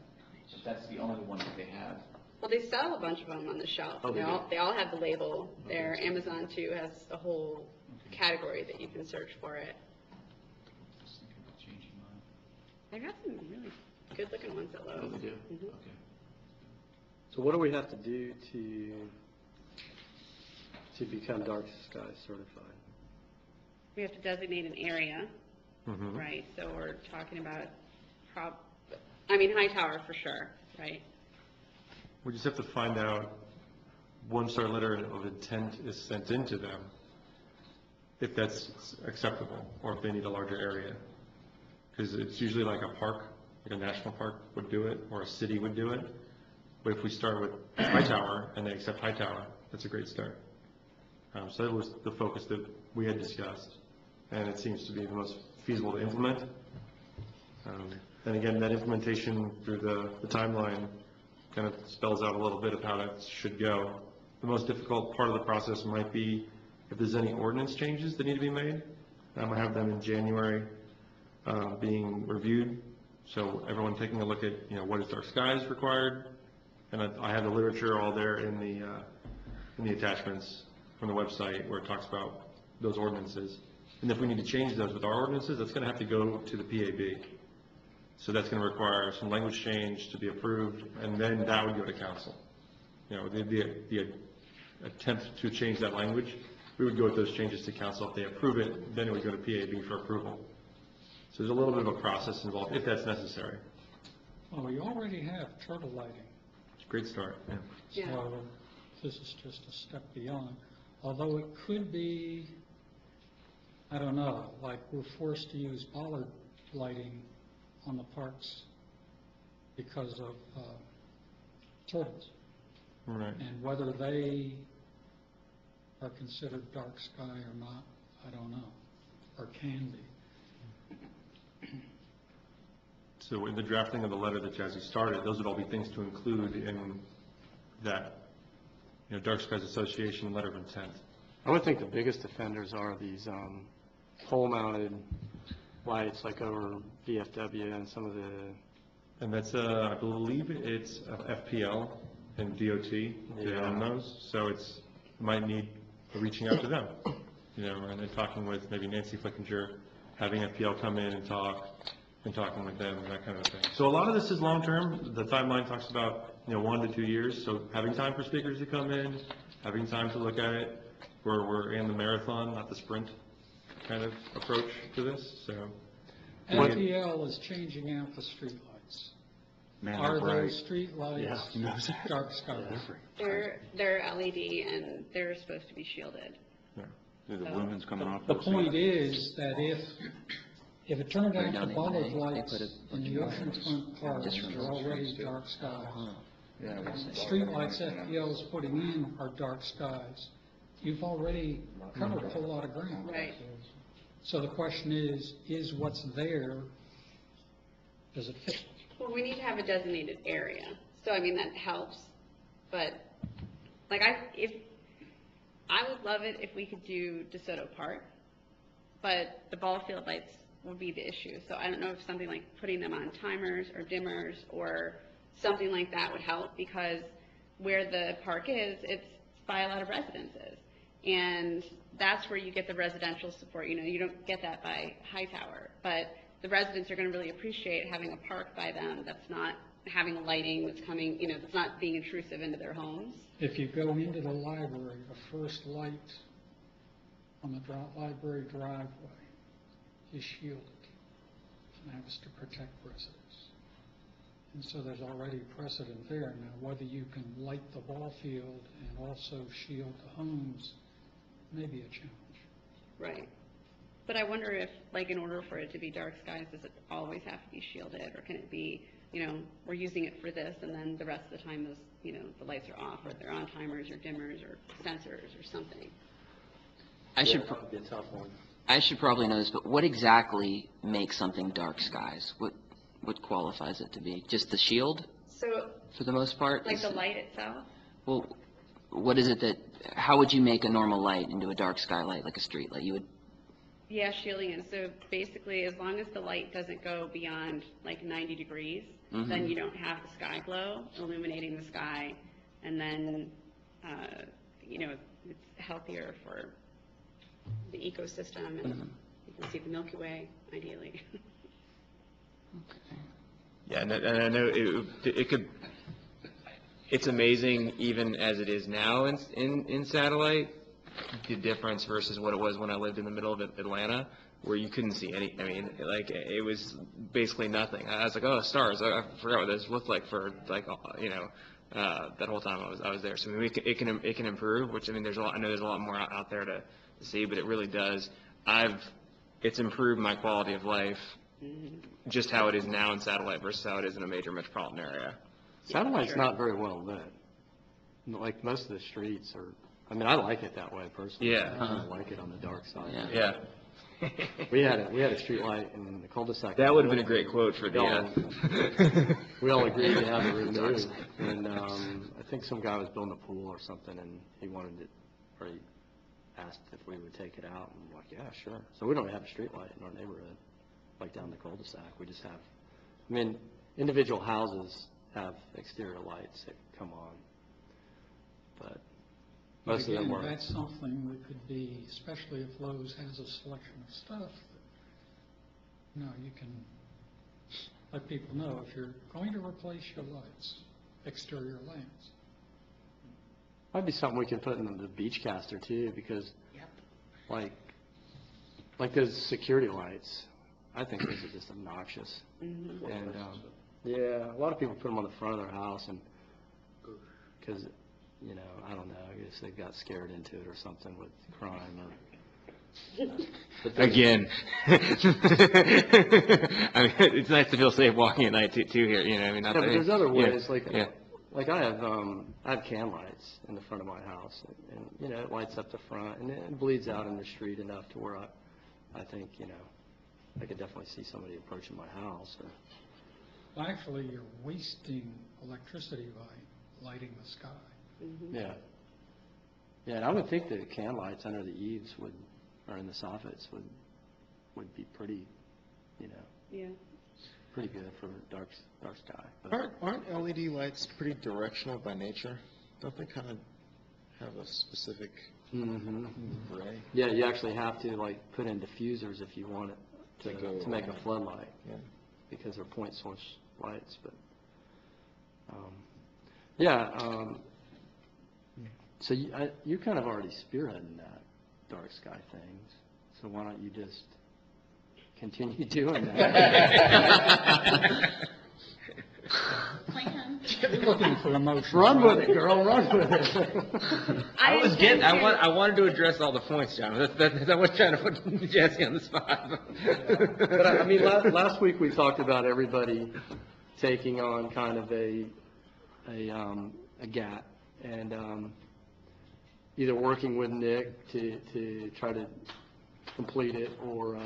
But that's the only one that they have. Well, they sell a bunch of them on the shelf. Oh, They all have the label there. Amazon, too, has a whole category that you can search for it. Just thinking about changing mine. I got some really good-looking ones at Lowe's. Oh, they do? Mhm. Okay. So what do we have to do to become dark sky certified? We have to designate an area, Mm-hmm. right? So we're talking about, Hightower for sure, right? We just have to find out, once our letter of intent is sent into them, if that's acceptable, or if they need a larger area. Because it's usually like a park, like a national park would do it, or a city would do it. But if we start with Hightower, and they accept Hightower, that's a great start. So that was the focus that we had discussed, and it seems to be the most feasible to implement. And again, that implementation through the timeline kind of spells out a little bit of how that should go. The most difficult part of the process might be if there's any ordinance changes that need to be made. I have them in January being reviewed. So everyone taking a look at, what is dark skies required. And I have the literature all there in the attachments. from the website where it talks about those ordinances. And if we need to change those with our ordinances, that's going to have to go to the PAB. So that's going to require some language change to be approved, and then that would go to council. You know, the attempt to change that language, we would go with those changes to council. If they approve it, then it would go to PAB for approval. So there's a little bit of a process involved, if that's necessary. Well, we already have turtle lighting, It's a great start, yeah. Yeah. so this is just a step beyond. Although it could be, I don't know, like we're forced to use bollard lighting on the parks because of turtles. Right. And whether they are considered dark sky or not, I don't know, or can be. So in the drafting of the letter that Jazzy started, those would all be things to include in that, you know, Dark Skies Association letter of intent. I would think the biggest offenders are these pole-mounted lights, like over VFW and some of the, And that's, I believe it's FPL and DOT that own those, so it might need reaching out to them, you know, and then talking with maybe Nancy Flickinger, having FPL come in and talk, and talking with them and that kind of thing. So a lot of this is long-term. The timeline talks about, you know, 1 to 2 years, so having time for speakers to come in, having time to look at it. We're in the marathon, not the sprint kind of approach to this, so. FPL is changing out the streetlights. Man, Are they're bright. those streetlights dark sky? They're LED and they're supposed to be shielded. The lumens coming off. The those point things. is that if it turned Right out down the in bollard May, they lights put a in bunch the of oceanfront parks just from are those already streets, too. dark skies, Yeah, streetlights FPL is putting in are dark skies, you've already covered a whole lot of ground. Right. So the question is what's there, does it fit? Well, we need to have a designated area, so I mean, that helps, but, like, I would love it if we could do DeSoto Park, but the ball field lights would be the issue, so I don't know if something like putting them on timers or dimmers or something like that would help, because where the park is, it's by a lot of residences, and that's where you get the residential support. You know, you don't get that by Hightower, but the residents are going to really appreciate having a park by them that's not having lighting that's coming, you know, that's not being intrusive into their homes. If you go into the library, the first light on the library driveway is shielded, and that was to protect residents. And so there's already precedent there. Now, whether you can light the ball field and also shield the homes may be a challenge. Right. But I wonder if, like, in order for it to be dark skies, does it always have to be shielded, or can it be, you know, we're using it for this, and then the rest of the time those, you know, the lights are off, or they're on timers or dimmers or sensors or something. I should, that would be a tough one. I should probably know this, but what exactly makes something dark skies? What qualifies it to be? Just the shield, So, for the most part? like the light itself? Well, what is it that, how would you make a normal light into a dark sky light, like a street light? You would, Yeah, shielding it. So basically, as long as the light doesn't go beyond like 90 degrees, then you don't have the sky glow illuminating the sky, and then, you know, it's healthier for the ecosystem, and you can see the Milky Way, ideally. Yeah, and I know it could, it's amazing even as it is now in satellite, the difference versus what it was when I lived in the middle of Atlanta, where you couldn't see any, I mean, like, it was basically nothing. I was like, oh, stars, I forgot what this looked like for, like, you know, that whole time I was there. So I mean, it can improve, which, I mean, I know there's a lot more out there to see, but it really does. It's improved my quality of life, just how it is now in satellite versus how it is in a major metropolitan area. Satellite's not very well lit. Like, most of the streets are, I mean, I like it that way personally. Yeah. I don't like it on the dark side. Yeah. Yeah. We had a street light in the cul-de-sac. That would have been a great quote for the, We all agreed to have it removed, and I think some guy was building a pool or something, and he wanted it, or he asked if we would take it out, and we're like, yeah, sure. So we don't have a street light in our neighborhood, like down the cul-de-sac. We just have, I mean, individual houses have exterior lights that come on, but But Most of them again, were. that's something that could be, especially if Lowe's has a selection of stuff, you know, you can let people know if you're going to replace your lights, exterior lamps. Might be something we can put in the Beachcaster too, because like those security lights, I think those are just obnoxious. Mhm. And, yeah, a lot of people put them on the front of their house and, because, you know, I don't know, I guess they got scared into it or something with crime or. But there's- Again. I mean, it's nice to feel safe walking at night too here, you know, I mean, not Yeah, that- but there's other yeah, ways, yeah. like I have can lights in the front of my house, and, you know, it lights up the front, and it bleeds out in the street enough to where I think, you know, I could definitely see somebody approaching my house, or, Well, actually, you're wasting electricity by lighting the sky. yeah. Yeah, and I would think the can lights under the eaves or in the soffits would be pretty, you know, Yeah. pretty good for dark sky. But- Aren't LED lights pretty directional by nature? Don't they kind of have a specific Mhm. ray? Yeah, you actually have to, like, put in diffusers if you want it to make a floodlight. Yeah. Because they're point source lights, but, so you're kind of already spearheading that dark sky thing, so why don't you just continue doing that? Plan. You're looking for a motion. Run with right? it, girl, run with it. I wanted to address all the points, John. I was trying to put Jesse on the spot. But I mean, last week we talked about everybody taking on kind of a GAT and either working with Nick to try to complete it or,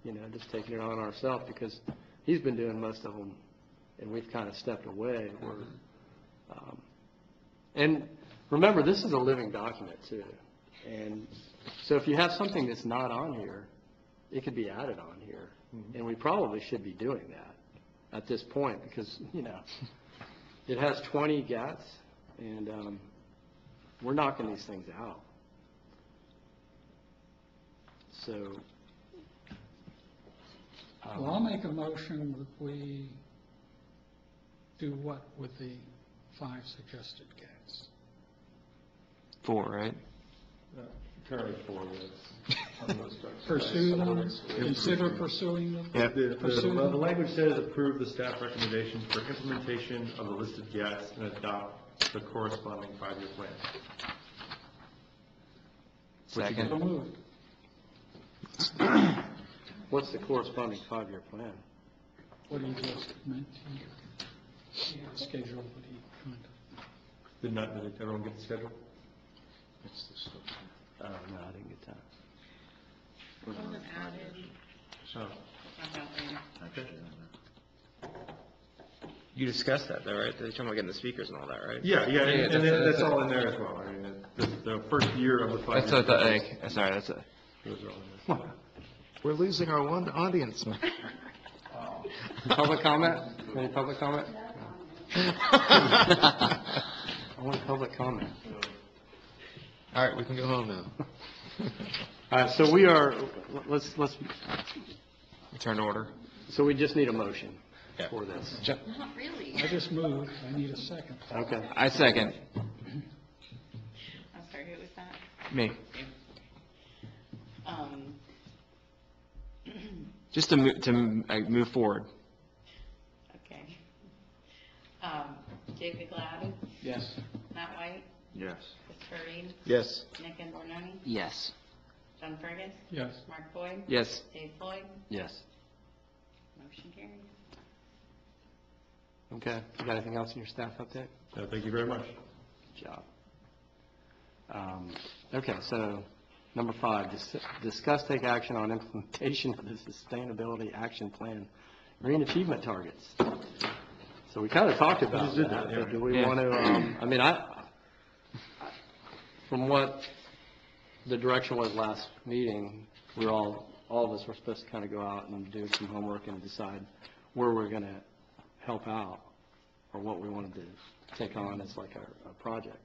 you know, just taking it on ourselves because he's been doing most of them and we've kind of stepped away. And remember, this is a living document too. And so if you have something that's not on here, it could be added on here. And we probably should be doing that at this point because, you know, it has 20 GATs and we're knocking these things out. So. Well, I'll make a motion that we do what with the 5 suggested GATs? 4, right? Currently 4, yes. Pursue them, consider pursuing them? Yeah, the Pursue them? language says approve the staff recommendations for implementation of the listed GATs and adopt the corresponding 5-year plan. Second. So moved. What's the corresponding 5-year plan? What he just mentioned. He had a schedule, but he kind of. Did everyone get the schedule? Oh, no, I didn't get that. Wasn't added. Oh, I'll find out later. okay. You discussed that though, right? They're talking about getting the speakers and all that, right? Yeah, and that's that's all in there as well. I mean, the first year of the 5 years. That's what the, sorry, that's a. Those are all in there. We're losing our one audience. Public comment? Any public comment? I want public comment. All right, we can go home now. All right, so we are, let's, Return to order. so we just need a motion Yeah. for this. Not really. I just moved, I need a second. Okay. I second. I'm sorry, who was that? Me. Um, Just to move forward. okay. David Glad, Yes. Matt White, Yes. Christopher Reed, Yes. Nick Anbornoni, Yes. John Fergus, Yes. Mark Boyd, Yes. Dave Floyd, Yes. motion carries. Okay. You got anything else in your staff update? Thank you very much. Good job. Okay, so number 5, discuss, take action on implementation of the Sustainability Action Plan Green Achievement Targets. So we kind of talked about just did that, that, yeah. but do we Yeah. want to, I mean, from what the direction was last meeting, all of us were supposed to kind of go out and do some homework and decide where we're going to help out or what we wanted to take on as like a project.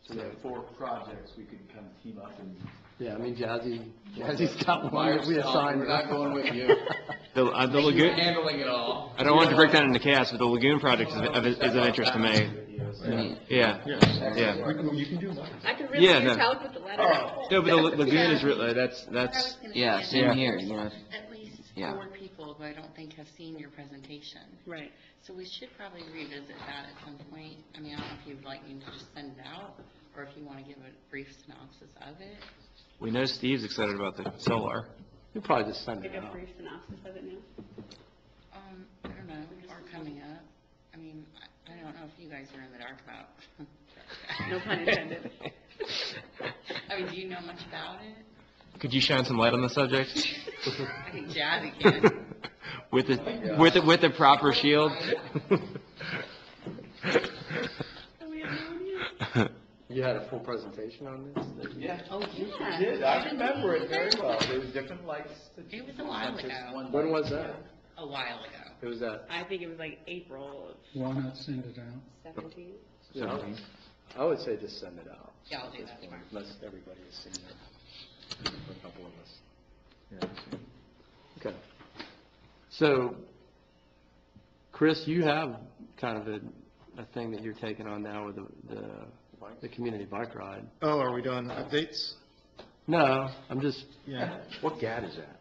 So we have 4 projects we could kind of team up and. Yeah, I mean, Jazzy's got one that we assigned. We're not going with you. The You're lagoon, handling it all. I don't want to break that into chaos, but the lagoon project is of interest to me. Yeah, yeah. You can do that. I could really Yeah, use no. help with the letter. No, but the lagoon is really, What I that's, was gonna Yeah, say is same that here, there's you know. At least Yeah. 4 people who I don't think have seen your presentation. Right. So we should probably revisit that at some point. I mean, I don't know if you'd like me to just send it out, or if you want to give a brief synopsis of it. we know Steve's excited about the solar. You'll probably just send Like it a out. brief synopsis of it now. I don't know, or coming up. I mean, I don't know if you guys are in the dark about. No pun intended. I mean, do you know much about it? Could you shine some light on the subject? I think Jazzy can. With the proper shield? You had a full presentation on this? Yeah. Oh, yeah. You did, I remember it very well. There was different lights. It was a while ago. When was that? A while ago. It was that, I think it was like April of Why not send it out? 17. I would say just send it out. Yeah, I'll do that tomorrow. Unless everybody has seen it. For a couple of us. Okay. So, Chris, you have kind of a thing that you're taking on now with the community bike ride. Oh, are we doing updates? No, I'm just, Yeah. What GAD is that?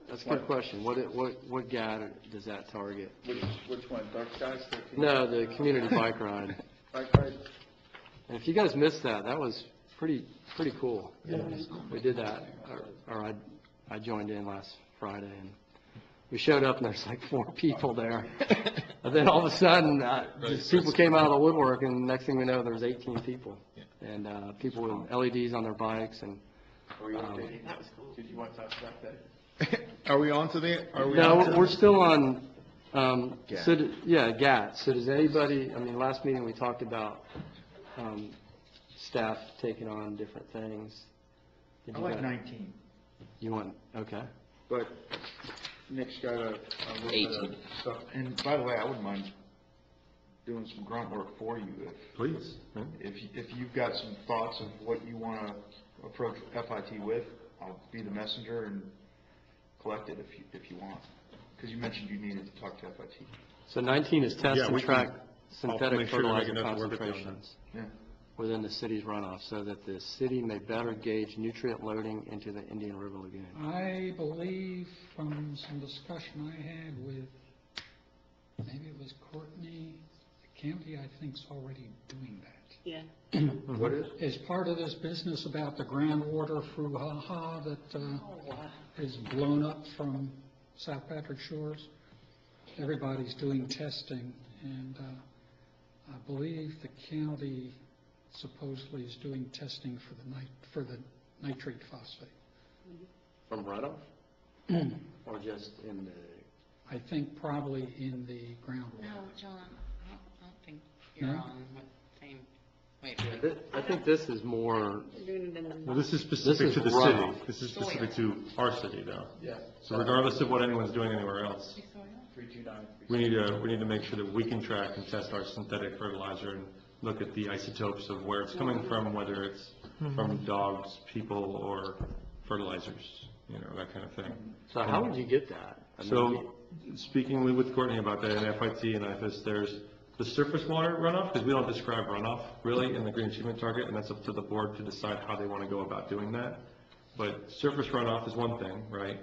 that's a good question. What GAD does that target? Which one, Dark Skies 13? No, the community bike ride. Bike ride? And if you guys missed that, that was pretty cool. We did that, or I joined in last Friday, and we showed up, and there's like 4 people there. And then all of a sudden, just people came out of the woodwork, and next thing we know, there was 18 people. And people with LEDs on their bikes, and Were you updating? That was cool. Did you want to talk about that? Are we on to the, no, we're still on, GAT. So does anybody, I mean, last meeting we talked about staff taking on different things. Did I you like guys- 19, You want, okay. but Nick's got a little bit of 18. stuff. And by the way, I wouldn't mind doing some grunt work for you Please. if you've got some thoughts of what you want to approach FIT with. I'll be the messenger and collect it if you want. Because you mentioned you needed to talk to FIT. So 19 is test Yeah, and we can- track I'll synthetic make sure to make fertilizer enough work with you on that. concentrations Yeah. within the city's runoff so that the city may better gauge nutrient loading into the Indian River Lagoon. I believe from some discussion I had with, maybe it was Courtney, the county, I think, is already doing that. Yeah. What is? As part of this business about the groundwater brouhaha that is blown up from South Patrick Shores, everybody's doing testing, and I believe the county supposedly is doing testing for the nitrate phosphate. From runoff? Or just in the, I think probably in the groundwater. No, John, I don't think you're No? on what same, wait, I think this is more, We're doing it in the Well, this is specific is to the runoff. city. This is specific to our city, though. Yeah. So regardless of what anyone's doing anywhere else, 329. we need to make sure that we can track and test our synthetic fertilizer and look at the isotopes of where it's coming from, whether it's from dogs, people, or fertilizers, that kind of thing. so how would you get that? I mean, So, speaking with Courtney about that, in FIT and IFAS, there's the surface water runoff, because we don't describe runoff really in the green achievement target, and that's up to the board to decide how they want to go about doing that. But surface runoff is one thing, right?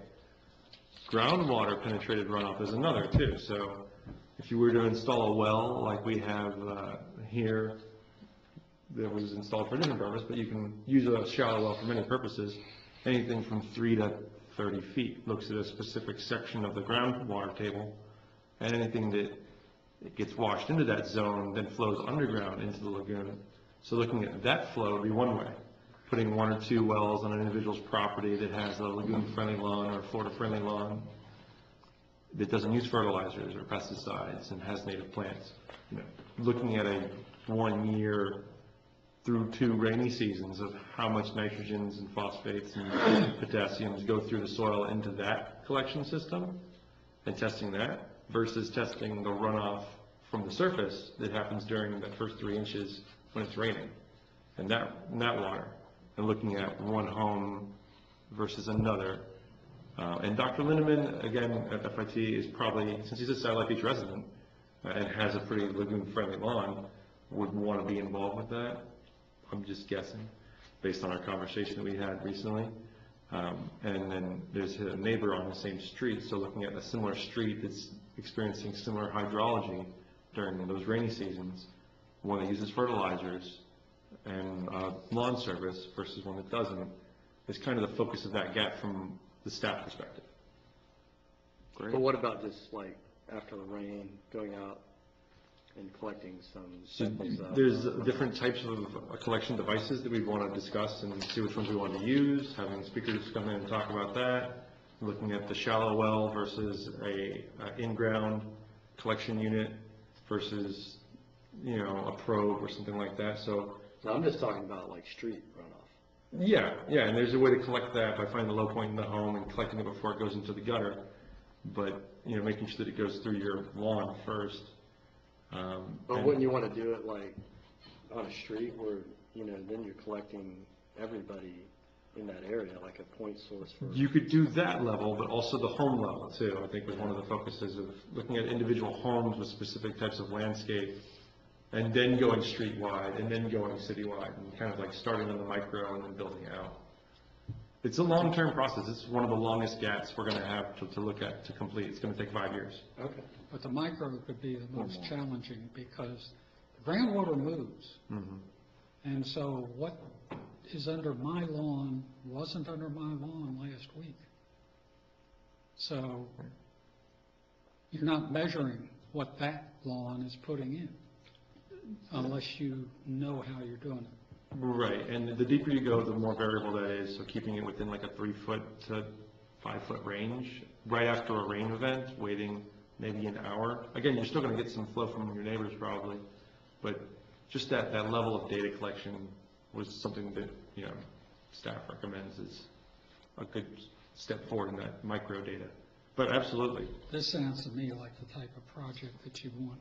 Groundwater penetrated runoff is another too. So if you were to install a well like we have here, that was installed for a different purpose, but you can use a shallow well for many purposes, anything from 3 to 30 feet, looks at a specific section of the groundwater table, and anything that it gets washed into that zone then flows underground into the lagoon. So looking at that flow would be one way. Putting 1 or 2 wells on an individual's property that has a lagoon-friendly lawn or a Florida-friendly lawn that doesn't use fertilizers or pesticides and has native plants. Looking at a 1 year through 2 rainy seasons of how much nitrogens and phosphates and potassiums go through the soil into that collection system and testing that versus testing the runoff from the surface that happens during that first 3 inches when it's raining, and that water, and looking at one home versus another. And Dr. Lindeman, again, at FIT, is probably, since he's a Satellite Beach resident and has a pretty lagoon-friendly lawn, would want to be involved with that. I'm just guessing, based on our conversation that we had recently. And then there's a neighbor on the same street, so looking at a similar street that's experiencing similar hydrology during those rainy seasons, one that uses fertilizers and lawn service versus one that doesn't, is kind of the focus of that gap from the staff perspective. But what about just like after the rain, going out and collecting some So samples of? there's different types of collection devices that we want to discuss and see which ones we want to use, having speakers come in and talk about that, looking at the shallow well versus a in-ground collection unit versus, you know, a probe or something like that. So No, I'm just talking about like street runoff. yeah, and there's a way to collect that by finding the low point in the home and collecting it before it goes into the gutter, but, you know, making sure that it goes through your lawn first. But And wouldn't you want to do it like on a street where, you know, then you're collecting everybody in that area, like a point source for? you could do that level, but also the home level too, I think was one of the focuses of looking at individual homes with specific types of landscape, and then going street-wide, and then going city-wide, and kind of like starting on the micro and then building out. It's a long-term process. It's one of the longest GATs we're going to have to look at, to complete. It's going to take 5 years. Okay. But the micro could be the most challenging because the groundwater moves. And so what is under my lawn wasn't under my lawn last week. So you're not measuring what that lawn is putting in unless you know how you're doing it. Right, and the deeper you go, the more variable that is, so keeping it within like a 3-foot to 5-foot range, right after a rain event, waiting maybe an hour. Again, you're still gonna get some flow from your neighbors probably, but just that level of data collection was something that, you know, staff recommends is a good step forward in that micro data. But absolutely, This sounds to me like the type of project that you want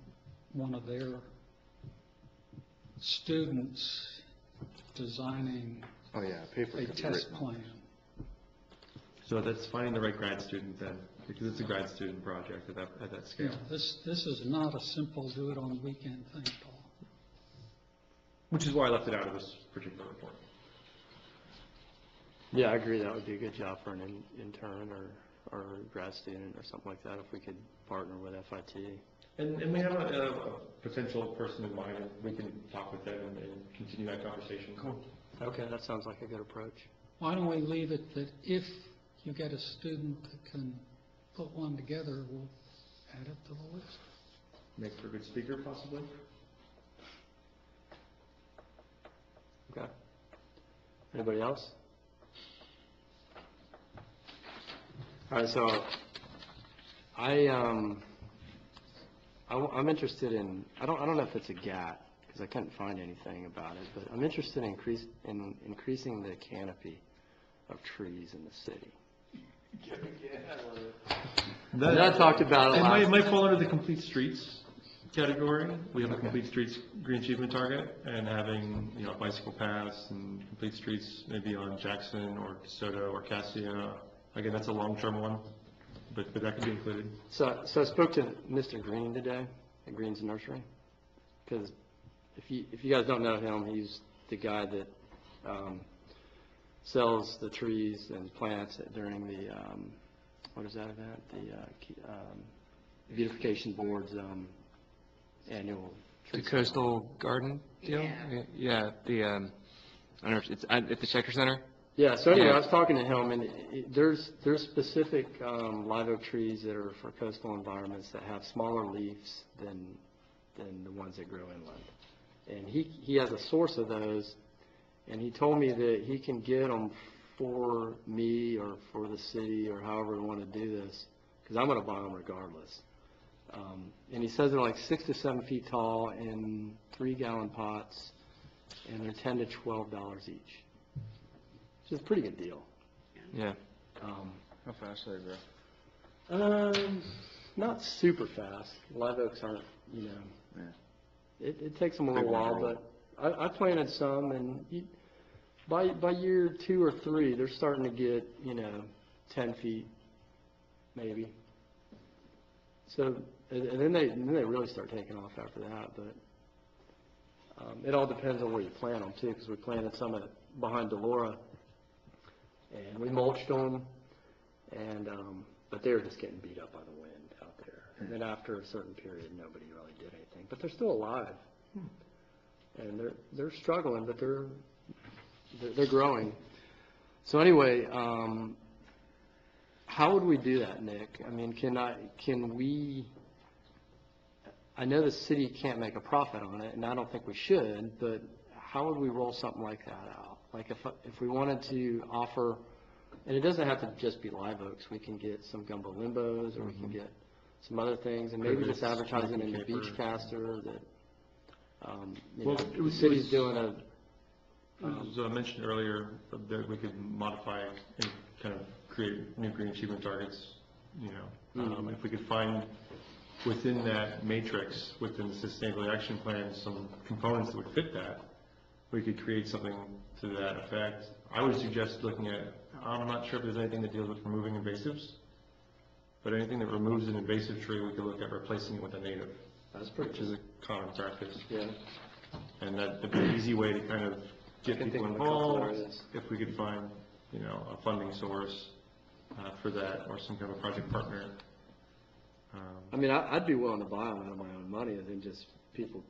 one of their students designing Oh, yeah, paper a could be test written. plan. so that's finding the right grad student then, because it's a grad student project at that Yeah, scale. this is not a simple do it on the weekend thing, Paul. Which is why I left it out of this particular report. Yeah, I agree. That would be a good job for an intern or grad student or something like that if we could partner with FIT. And we have a potential person in mind, and we can talk with them and continue that conversation. Cool. Okay, that sounds like a good approach. Why don't we leave it that if you get a student that can put one together, we'll add it to the list. Make for a good speaker, possibly? Okay. Anybody else? All right, so I'm interested in, I don't know if it's a GAT, because I couldn't find anything about it, but I'm interested in increasing the canopy of trees in the city. That talked about It a lot. might fall under the complete streets category. We have a complete streets green achievement target, and having, you know, bicycle paths and complete streets maybe on Jackson or DeSoto or Cassia. Again, that's a long-term one, but that could be included. So I spoke to Mr. Green today at Green's Nursery, because if you guys don't know him, he's the guy that sells the trees and plants during the, what is that event? The Beautification Board's annual. The tree coastal garden deal? Yeah, the, I don't know, if it's at the Checker Center? Yeah, so anyway, Yeah. I was talking to him, and there's specific live oak trees that are for coastal environments that have smaller leaves than the ones that grow inland. And he has a source of those, and he told me that he can get them for me or for the city or however we want to do this, because I'm going to buy them regardless. And he says they're like 6 to 7 feet tall in 3-gallon pots, and they're $10 to $12 each. Which is a pretty good deal. Yeah. How fast do they grow? Not super fast. Live oaks aren't, you know, It takes them a Big little ones while, roll. but I planted some, and by year 2 or 3, they're starting to get, 10 feet, maybe. So, and then they really start taking off after that, but it all depends on where you plant them too, because we planted some behind Delora, and we mulched them, and but they were just getting beat up by the wind out there. And then after a certain period, nobody really did anything, but they're still alive, and they're struggling, but they're growing. So anyway, how would we do that, Nick? I mean, can we? I know the city can't make a profit on it, and I don't think we should, but how would we roll something like that out? Like if we wanted to offer, and it doesn't have to just be live oaks, we can get some gumbo limbos, or we can get some other things, and maybe just advertising in the Beachcaster that, Well, the city's doing a, As I mentioned earlier, that we could modify and kind of create new green achievement targets, if we could find within that matrix, within the Sustainability Action Plan, some components that would fit that, we could create something to that effect. I would suggest looking at, I'm not sure if there's anything that deals with removing invasives, but anything that removes an invasive tree, we could look at replacing it with a native. That's pretty Which is a common practice. yeah. And that'd be an easy way to kind of get I can people think of a couple involved, areas. if we could find, a funding source for that, or some kind of project partner. I mean, I'd be willing to buy them out of my own money, and then just people,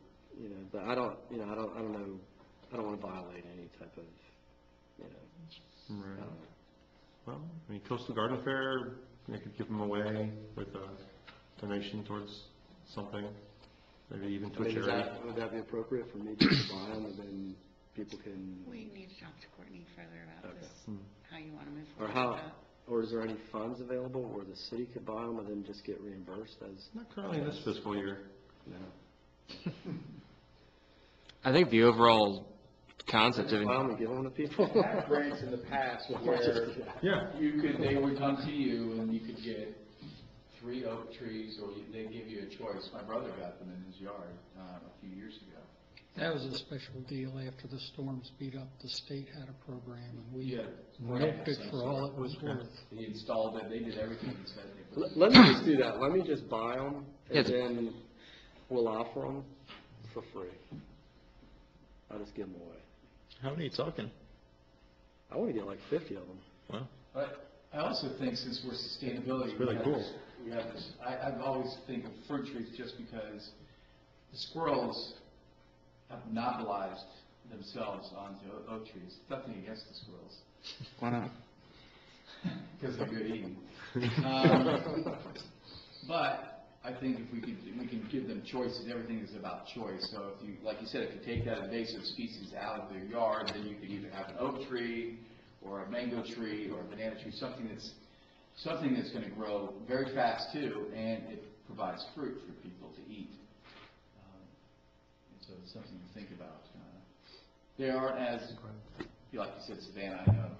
but I don't want to violate any type of, Right. Well, I mean, Coastal Garden Fair, they could give them away with a donation towards something, maybe even to a charity. would that be appropriate for me just to buy them, and then people can, We need to talk to Courtney further about Okay. this, how you want to move or forward with how, that. or is there any funds available where the city could buy them and then just get reimbursed as, Not currently in this fiscal year. I think the overall concept of buy them and give them to people? We've had grants in the past where Yeah. they would come to you and you could get 3 oak trees, or they'd give you a choice. My brother got them in his yard a few years ago. That was a special deal after the storms beat up. The state had a program, and we Yeah. milked it for all it was worth. He installed it, they did everything he said they would. Let me just do that, let me just buy them, and Yes. then we'll offer them for free. I'll just give them away. How many are you talking? I want to get like 50 of them. Wow. But I also think since we're sustainability. It's really cool. We have this, I've always think of fruit trees just because the squirrels have monopolized themselves onto oak trees. Nothing against the squirrels, why not? because they're good eating. But I think if we can give them choices, everything is about choice. So if you, like you said, if you take that invasive species out of their yard, then you could either have an oak tree, or a mango tree, or a banana tree, something that's going to grow very fast too, and it provides fruit for people to eat. And so it's something to think about. They aren't as, like you said, Savannah, I know,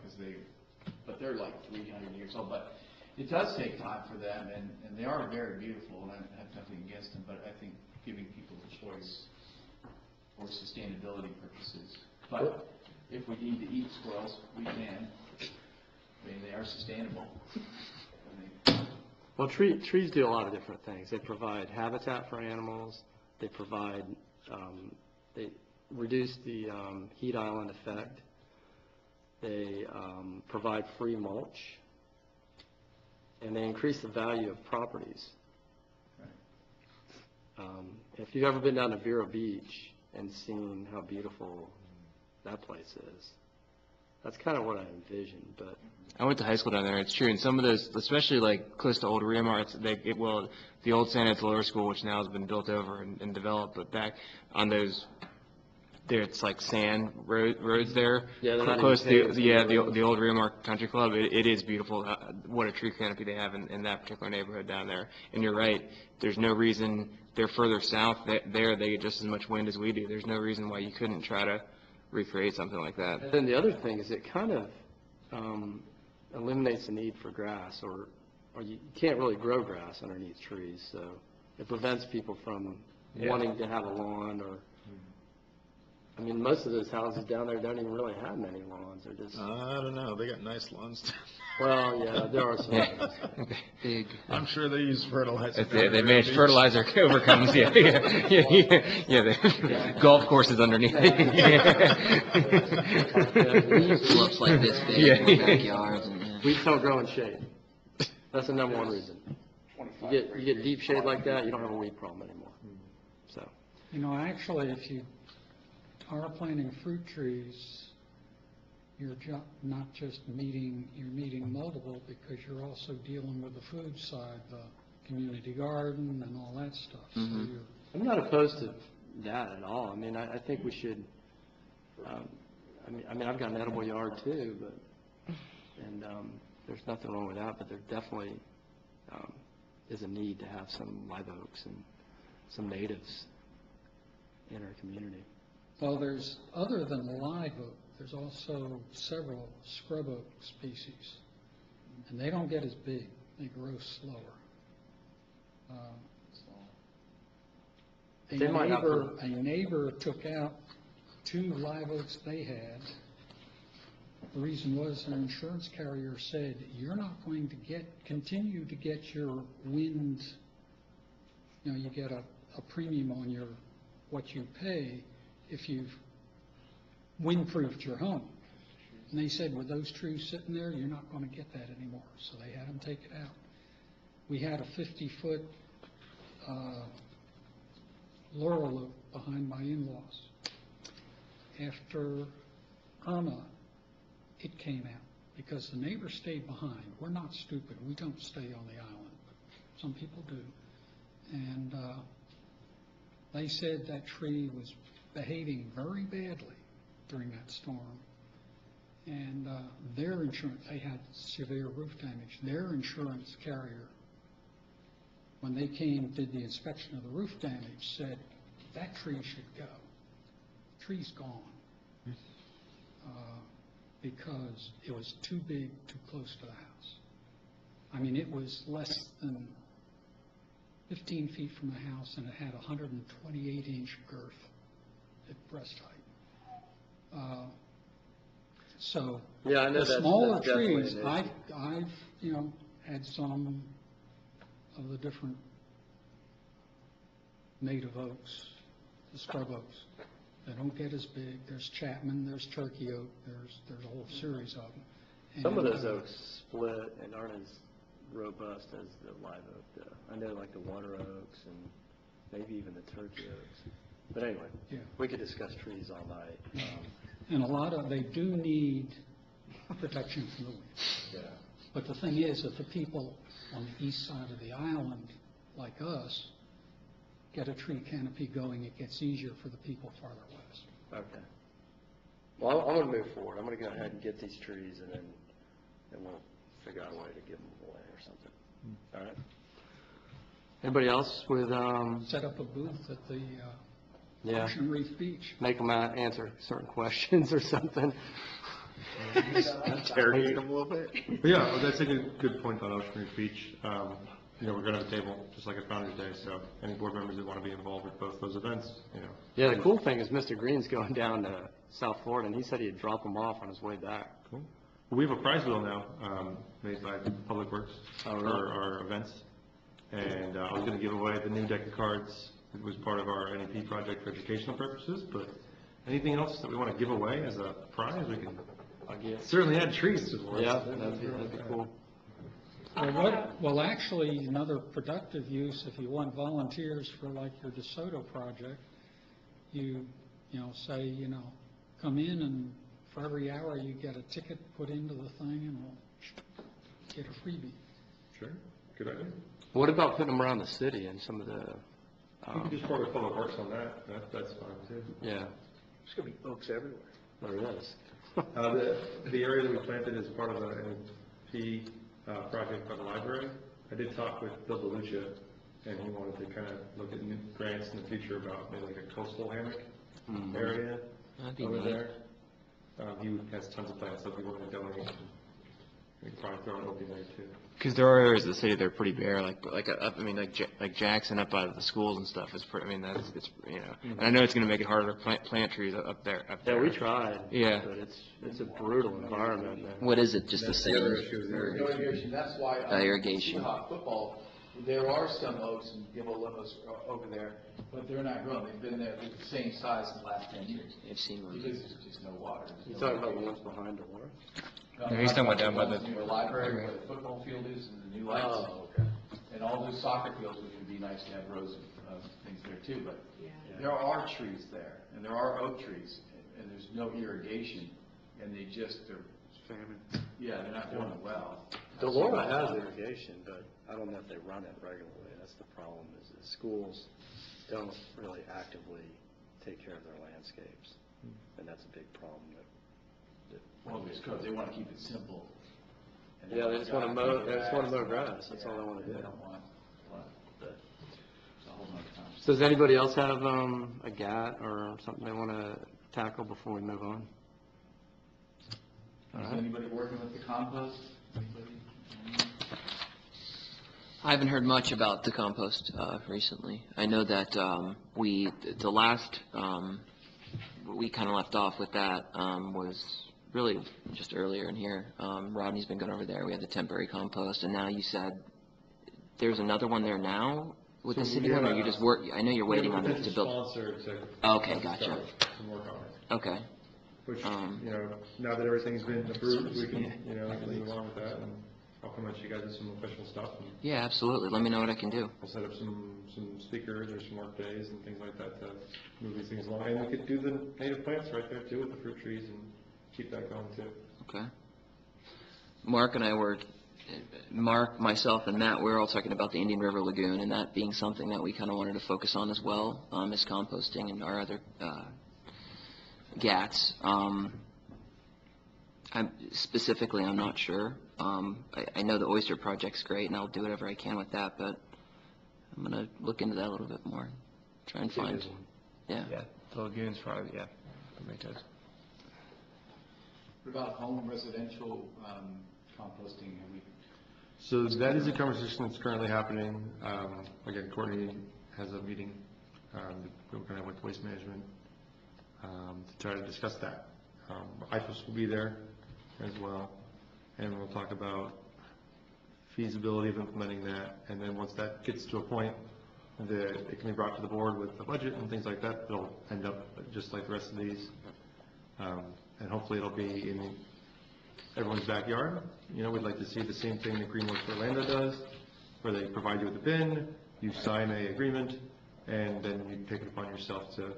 but they're like 300 years old. But it does take time for them, and they are very beautiful, and I have nothing against them, but I think giving people a choice for sustainability purposes. But if we need to eat squirrels, we can. I mean, they are sustainable. Well, trees do a lot of different things. They provide habitat for animals. They provide, they reduce the heat island effect. They provide free mulch. And they increase the value of properties. If you've ever been down to Vero Beach and seen how beautiful that place is, that's kind of what I envisioned, but I went to high school down there. It's true. And some of those, especially like close to old Reamar, the old Santa Anita Lower School, which now has been built over and developed, but back on those, there it's like sand roads there. Yeah, they're not close even to paved, the old Reamar Country Club. It is beautiful. What a tree canopy they have in that particular neighborhood down there. And you're right. There's no reason they're further south. There they get just as much wind as we do. There's no reason why you couldn't try to recreate something like that. And then the other thing is it kind of eliminates the need for grass, or you can't really grow grass underneath trees, so it prevents people from wanting to have a lawn, or, I mean, most of those houses down there don't even really have many lawns, they're just, I don't know, they got nice lawns. well, yeah, there are some. Big. I'm sure they use fertilizer. That's it, they managed fertilizer overcomes, yeah, the golf courses underneath. Slopes like this big, Yeah. in backyards, and, yeah. Weeds don't grow in shade. That's the number one reason. You get deep shade like that, you don't have a weed problem anymore. So, You know, actually, if you are planting fruit trees, you're not just you're meeting multiple, because you're also dealing with the food side, the community garden and all that stuff. So you're, I'm not opposed to that at all. I mean, I think we should, I mean, I've got an edible yard too, but, and there's nothing wrong with that, but there definitely is a need to have some live oaks and some natives in our community. well, there's, other than the live oak, there's also several scrub oak species, and they don't get as big, they grow slower. They might not A neighbor took out 2 live oaks they had. The reason was their insurance carrier said, you're not going to continue to get your wind, you know, you get a premium on what you pay if you've windproofed your home. And they said, with those trees sitting there, you're not going to get that anymore. So they had them take it out. We had a 50-foot laurel oak behind my in-laws. After Irma, it came out because the neighbors stayed behind. We're not stupid. We don't stay on the island, but some people do. And they said that tree was behaving very badly during that storm. And their insurance, they had severe roof damage. Their insurance carrier, when they came, did the inspection of the roof damage, said, that tree should go. The tree's gone. Because it was too big, too close to the house. I mean, it was less than 15 feet from the house, and it had 128-inch girth at breast height. So Yeah, I know the that's smaller definitely trees, an issue. I've had some of the different native oaks, the scrub oaks. They don't get as big. There's Chapman, there's Turkey oak, there's a whole series of them. Some of And, those oaks split and aren't as robust as the live oak, though. I know like the water oaks and maybe even the turkey oaks. But anyway, Yeah. we could discuss trees all night. And a lot of, they do need protection from the wind. Yeah. But the thing is that the people on the east side of the island, like us, get a tree canopy going, it gets easier for the people farther west. Okay. Well, I'm going to move forward. I'm going to go ahead and get these trees, and then we'll figure out a way to give them away or something. All right? Anybody else with, Set up a booth at the yeah, Ocean Reef Beach. make them answer certain questions or something? Interrogate them a little bit. But yeah, well, that's a good point on Ocean Reef Beach. You know, we're going to have a table, just like at Founder's Day, so any board members that want to be involved with both those events, you know. Yeah, the cool thing is Mr. Green's going down to South Florida, and he said he'd drop them off on his way back. Cool. We have a prize wheel now, made by Public Works Oh, for really? our events. And I was going to give away the new deck of cards. It was part of our NEP project for educational purposes, but anything else that we want to give away as a prize, we can certainly add trees to the list. Yeah, that'd be cool. Well, actually, another productive use, if you want volunteers for like your DeSoto project, you say, come in, and for every hour you get a ticket put into the thing, and we'll get a freebie. Sure, good idea. What about putting them around the city and some of the, We can just work with Public Works on that. That's fine too. yeah, There's going to be oaks everywhere. there is. The area that we planted is part of an NEP project by the library. I did talk with Bill DeLucia, and he wanted to kind of look at new grants in the future about maybe like a coastal hammock area That'd be over neat. there. He has tons of plans, so if you want to donate, we can probably might throw an oak in there too. Because there are areas of the city that are pretty bare, like Jackson up by the schools and stuff is pretty, I mean, it's, and I know it's gonna make it harder to plant trees up there. Yeah, we tried. Yeah. But it's a brutal environment there. What is it, just the same? Irrigation, that's why. Irrigation. Seahawk football, there are some oaks and Gibbolimos over there, but they're not growing. They've been there, they're the same size in the last 10 years. I've seen one. Because there's just no water. You talking about the ones behind the water? No, he's talking about down by the- ones near library, where the football field is and the new lights. Oh, okay. And all those soccer fields, which would be nice to have rows of things there too, but there are trees there, and there are oak trees, and there's no irrigation, and they're yeah, they're not doing well. Delora has irrigation, but I don't know if they run it regularly. That's the problem, is that schools don't really actively take care of their landscapes. And that's a big problem. Well, it's because they want to keep it simple. And Yeah, they just want to mow, grass. That's all they want to They do. don't want, it's a whole nother conversation. So does anybody else have a GAT or something they want to tackle before we move on? Is anybody working with the compost? Anybody? I haven't heard much about the compost recently. I know that the last, we kind of left off with that was really just earlier in here. Rodney's been going over there. We had the temporary compost, and now you said there's another one there now with the city one, or you just work, I know you're waiting on it to build. Sponsor to. Okay, gotcha. start some work on it. Okay. Which, now that everything's been approved, we can, move along with that, and I'll come at you guys with some official stuff, and Yeah, absolutely. Let me know what I can do. we'll set up some speakers or some work days and things like that to move these things along. And we could do the native plants right there too, with the fruit trees, and keep that going too. Okay. Mark, myself, and Matt, we were all talking about the Indian River Lagoon, and that being something that we kind of wanted to focus on as well, is composting and our other GATs. I'm not sure. I know the oyster project's great, and I'll do whatever I can with that, but I'm going to look into that a little bit more, try and find, yeah. Yeah, the lagoon's probably, yeah, that does. What about home residential composting? Have we? So that is a conversation that's currently happening. Again, Courtney has a meeting, we're going to have with Waste Management to try to discuss that. IFAS will be there as well, and we'll talk about feasibility of implementing that. And then once that gets to a point that it can be brought to the board with the budget and things like that, it'll end up just like the rest of these. And hopefully it'll be in everyone's backyard. We'd like to see the same thing that Greenworks Orlando does, where they provide you with a bin, you sign an agreement, and then you take it upon yourself to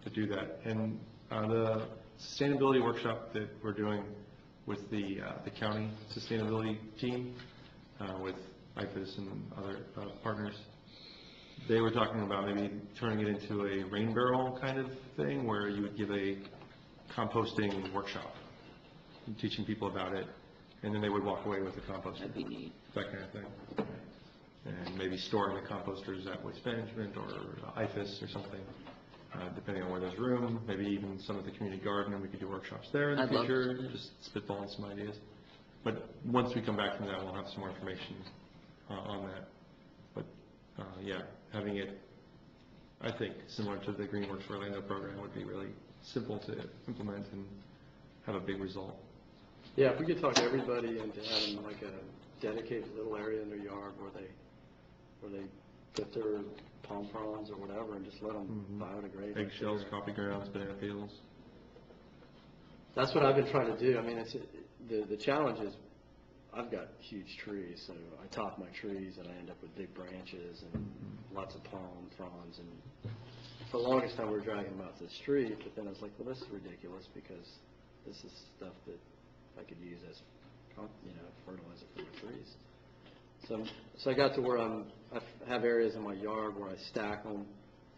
do that. And the sustainability workshop that we're doing with the county sustainability team, with IFAS and other partners, they were talking about maybe turning it into a rain barrel kind of thing, where you would give a composting workshop, teaching people about it, and then they would walk away with the composter. That'd be neat. That kind of thing. And maybe storing the composters at Waste Management or IFAS or something, depending on where there's room, maybe even some of the community garden, and we could do workshops there in the I'd love future, to. just spitballing some ideas. But once we come back from that, we'll have some more information on that. But, yeah, having it, I think, similar to the Greenworks Orlando program would be really simple to implement and have a big result. Yeah, if we could talk everybody into having like a dedicated little area in their yard where they put their palm fronds or whatever, and just let them biodegrade. Eggshells, coffee grounds, banana peels. That's what I've been trying to do. I mean, the challenge is I've got huge trees, so I top my trees and I end up with big branches and lots of palm fronds. And for the longest time we were dragging them out to the street, but then I was like, well, this is ridiculous because this is stuff that I could use as fertilizer for my trees. So I got to where I have areas in my yard where I stack them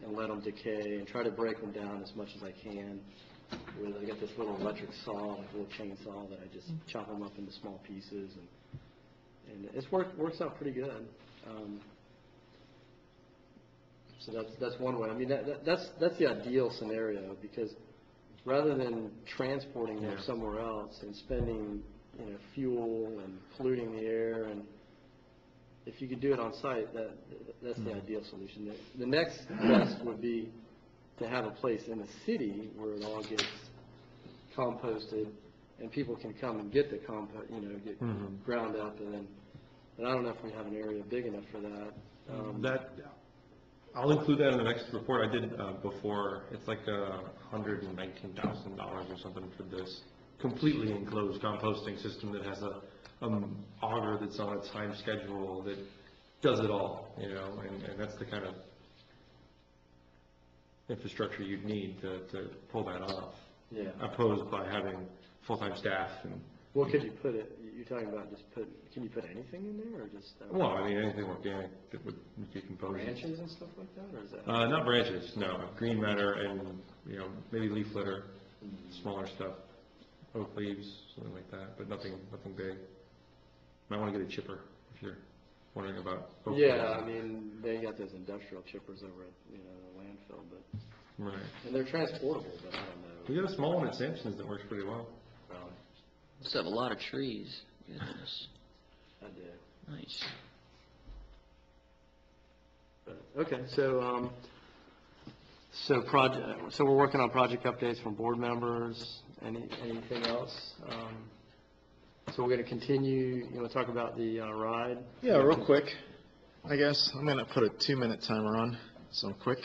and let them decay and try to break them down as much as I can. I got this little electric saw, like a little chainsaw, that I just chop them up into small pieces, and it works out pretty good. So that's one way. I mean, that's the ideal scenario, because rather than transporting them somewhere else and spending fuel and polluting the air, and if you could do it on site, that's the ideal solution. The next best would be to have a place in the city where it all gets composted, and people can come and get the compost, get ground up, and I don't know if we have an area big enough for that. I'll include that in the next report. I did before. It's like $119,000 or something for this completely enclosed composting system that has a auger that's on a time schedule that does it all, and that's the kind of infrastructure you'd need to pull that off. Yeah. Opposed by having full-time staff and. Well, could you put it? You're talking about can you put anything in there, or just? Well, I mean, anything organic that would decompose. Branches and stuff like that, or is that? Not branches, no. Green matter and, maybe leaf litter, smaller stuff, oak leaves, something like that, but nothing big. Might want to get a chipper if you're wondering about oak leaves. Yeah, I mean, they got those industrial chippers over at, the landfill, but. Right. And they're transportable, but I don't know. We got a small one at Sampson's that works pretty well. Just have a lot of trees. Goodness. I do. Nice. Okay, so we're working on project updates from board members. Anything else? So we're going to continue. You want to talk about the ride? Yeah, real quick. I guess I'm going to put a 2-minute timer on, so I'm quick.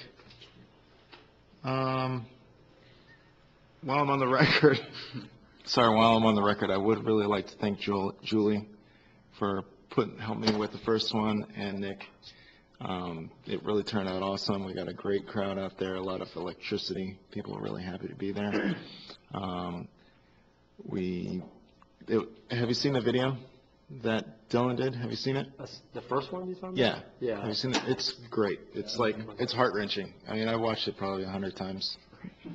While I'm on the record, I would really like to thank Julie for helping me with the first one, and Nick. It really turned out awesome. We got a great crowd out there, a lot of electricity. People are really happy to be there. Have you seen the video that Dylan did? Have you seen it? The first one you talking about? Yeah. Yeah. Have you seen it? It's great. It's it's heart-wrenching. I mean, I watched it probably 100 times,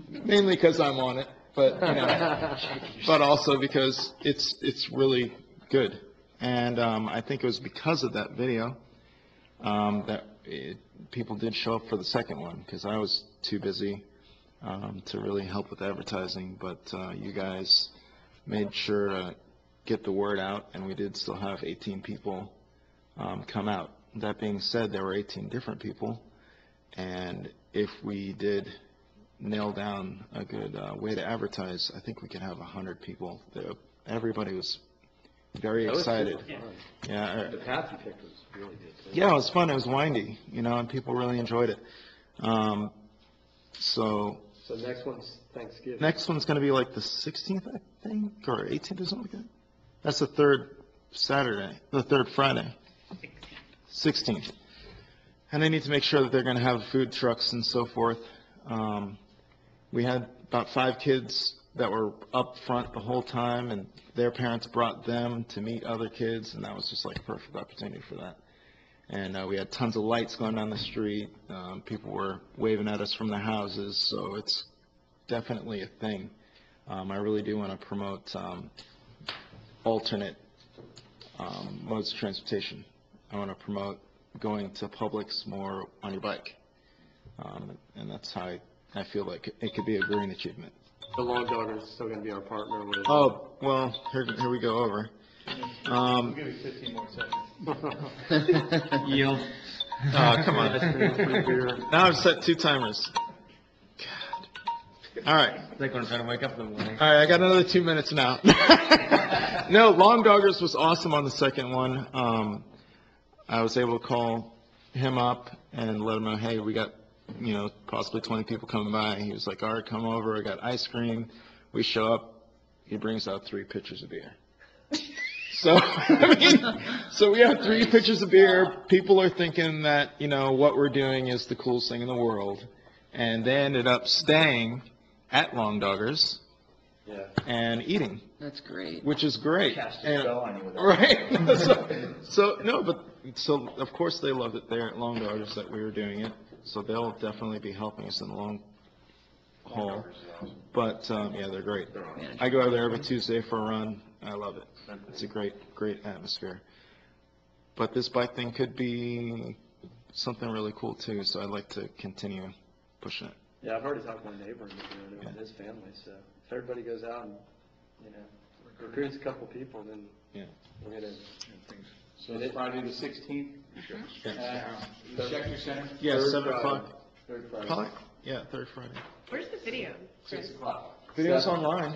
mainly because I'm on it, but but also because it's really good. And I think it was because of that video that people did show up for the second one, because I was too busy to really help with advertising, but you guys made sure to get the word out, and we did still have 18 people come out. That being said, there were 18 different people, and if we did nail down a good way to advertise, I think we could have 100 people. Everybody was very excited. Yeah. The path you picked was really good too. Yeah, it was fun. It was windy, and people really enjoyed it. So next one's Thanksgiving. Next one's going to be like the 16th, I think, or 18th or something like that. That's the third Friday. 16th. And they need to make sure that they're going to have food trucks and so forth. We had about 5 kids that were up front the whole time, and their parents brought them to meet other kids, and that was just like a perfect opportunity for that. And we had tons of lights going down the street. People were waving at us from their houses, so it's definitely a thing. I really do want to promote alternate modes of transportation. I want to promote going to Publix more on your bike, and that's how I feel like it could be a green achievement. The Long Dog is still going to be our partner with. Oh, well, here we go over. We'll give you 15 more seconds. Yield. Oh, come on. Now I've set 2 timers. God. All right. It's like when I'm trying to wake up in the morning. All right, I got another 2 minutes now. No, Long Doggers was awesome on the second one. I was able to call him up and let him know, hey, we got, possibly 20 people coming by. He was like, all right, come over. I got ice cream. We show up. He brings out 3 pitchers of beer. So, so we have 3 pitchers of beer. People are thinking that, what we're doing is the coolest thing in the world. And they ended up staying at Long Doggers and eating. That's great. Which is great. Cast a spell on you with that. Right. So of course they loved it there at Long Doggers that we were doing it. So they'll definitely be helping us in the long haul. But, they're great. I go over there every Tuesday for a run. I love it. It's a great atmosphere. But this bike thing could be something really cool too, so I'd like to continue pushing it. Yeah, I've already talked to my neighbor and doing it with his family, so if everybody goes out and, recruits a couple people, then Yeah. we're gonna. So it's Friday the 16th? Check your center? Yeah, Third 7 Friday. o'clock. Third Friday. Probably, yeah, third Friday. Where's the video? 6 o'clock. Video's online.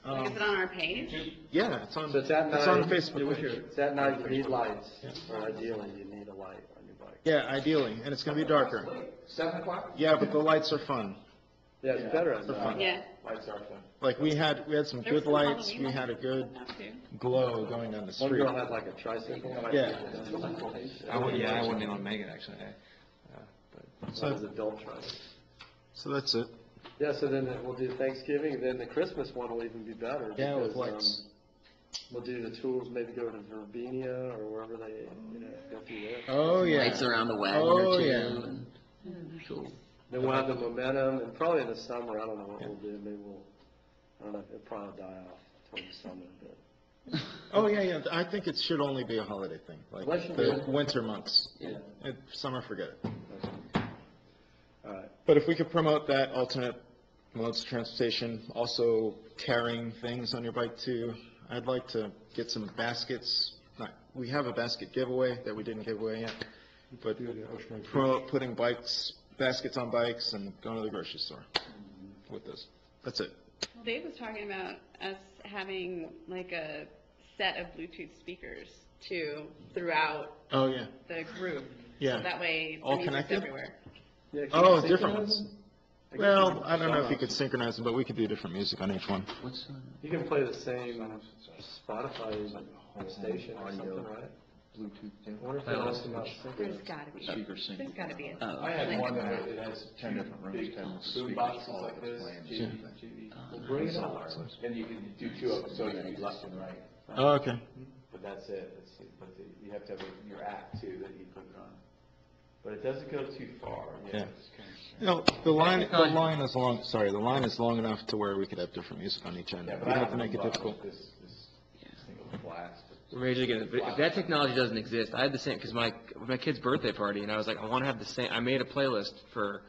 Like, is it on our page? Yeah, it's on, So it's at night. it's on the Facebook page. It's at night, you need lights, or ideally, you need a light on your bike. Yeah, ideally, and it's gonna be darker. 7 o'clock? Yeah, but the lights are fun. Yeah, it's better at They're night. fun. Yeah. Lights are fun. Like, we had some There was good some lights, Halloween we had a lights good now, too. glow going down the One street. girl had like a tricycle. Yeah. I wouldn't even able to make it, actually. So it was adult tricycle. So that's it. Yeah, so then we'll do Thanksgiving, then the Christmas one will even be better. Yeah, with because, lights. We'll do the tools, maybe go to Verbinia or wherever they, go through there. Oh, yeah. Lights around the wagon Oh, or two. yeah. and- Then we'll have the momentum, and probably in the summer, I don't know what we'll do, maybe I don't know, it'll probably die off towards the summer, but. Oh, yeah, I think it should only be a holiday thing, like Unless you the do- winter months. Yeah. Summer, forget it. All right. But if we could promote that alternate modes of transportation, also carrying things on your bike too, I'd like to get some baskets. We have a basket giveaway that we didn't give away yet, but promote putting baskets on bikes and going to the grocery store with this. That's it. Well, Dave was talking about us having like a set of Bluetooth speakers too throughout Oh, yeah. the group. Yeah. So that way, All the music's connected? everywhere. Yeah, can Oh, you different synchronize ones. them? I guess Well, you can- I don't know if you could synchronize them, but we could do different music on each one. You can play the same Spotify station or something, right? Bluetooth I wonder if they also not There's synchronize. gotta be, Speaker sync. there's gotta be a. Oh. I had link. one that it has 10 different rooms, 10 boom boxes like this, TV. Well, bring it on. And you can do 2 of them, so you can do left and right. Oh, okay. But that's it, you have to have your app too that you put it on. But it doesn't go too far, Yeah. it's kind of. You know, the line is long enough to where we could have different music on each end. Yeah, We but don't I have to make it difficult. This thing will blast. We're ready to get it. But if that technology doesn't exist, I had the same, because my kid's birthday party, and I was like, I want to have the same, I made a playlist for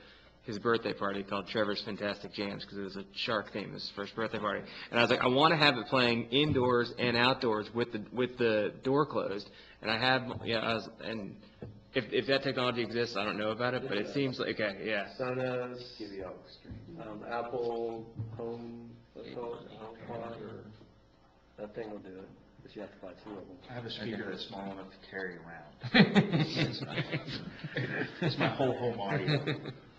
his birthday party called Trevor's Fantastic Jams, because it was a shark theme, his first birthday party. And I was like, I want to have it playing indoors and outdoors with the door closed. And and if that technology exists, I don't know about it, but it seems like, okay, yeah. Sonos, Give you all extreme. Apple Home, what's it called, HomePod, or, that thing will do it, but you have to buy 2 of them. I have a speaker that's small enough to carry around. It's my whole home audio.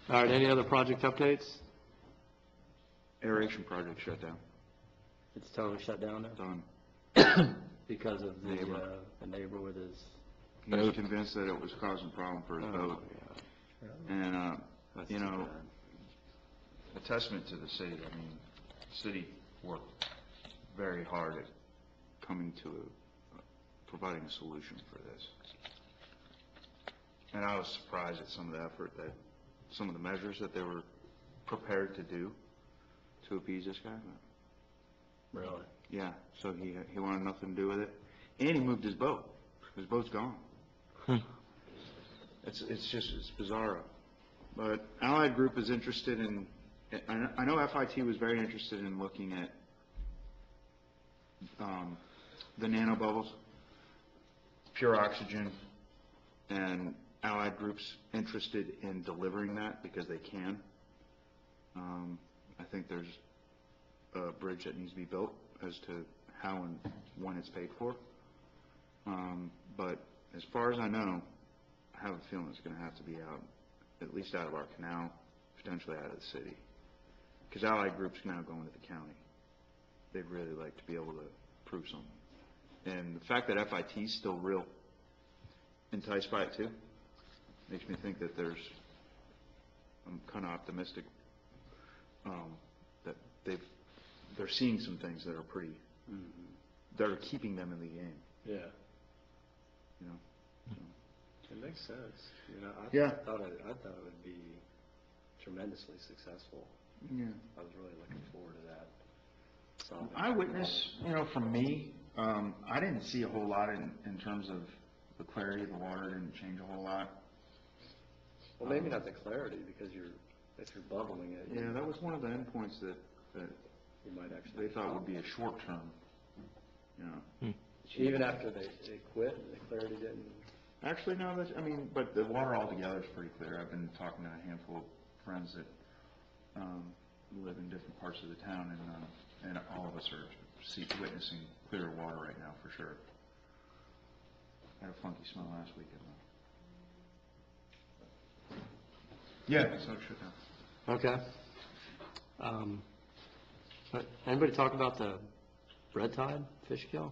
All right, any other project updates? Aeration project shut down, It's totally shut down now? done. Because of Neighbor. the neighbor with his. He was convinced that it was causing a problem for his boat. And, you know, a testament to the city. I mean, the city worked very hard at coming to providing a solution for this. And I was surprised at some of the effort that, some of the measures that they were prepared to do to appease this guy. Really? Yeah, so he wanted nothing to do with it. And he moved his boat. His boat's gone. It's bizarro. But Allied Group is interested in, I know FIT was very interested in looking at the nanobubbles, pure oxygen, and Allied Group's interested in delivering that because they can. I think there's a bridge that needs to be built as to how and when it's paid for. But as far as I know, I have a feeling it's going to have to be out, at least out of our canal, potentially out of the city. Because Allied Group's now going to the county. They'd really like to be able to prove something. And the fact that FIT's still real enticed by it too, makes me think that I'm kind of optimistic that they're seeing some things that are pretty, that are keeping them in the game, Yeah. you know? It makes sense. Yeah. I thought it would be tremendously successful. Yeah. I was really looking forward to that. solving Eyewitness, from me, I didn't see a whole lot in terms of the clarity of the water. Didn't change a whole lot. Well, maybe not the clarity, because if you're bubbling it. Yeah, that was one of the endpoints that You might actually. they thought would be a short-term you know. Even after they quit, the clarity didn't. Actually, no, I mean, but the water altogether is pretty clear. I've been talking to a handful of friends that live in different parts of the town, and all of us are witnessing clearer water right now, for sure. I had a funky smell last weekend, though. Yeah, so it should have. Okay. Anybody talk about the red tide fish kill?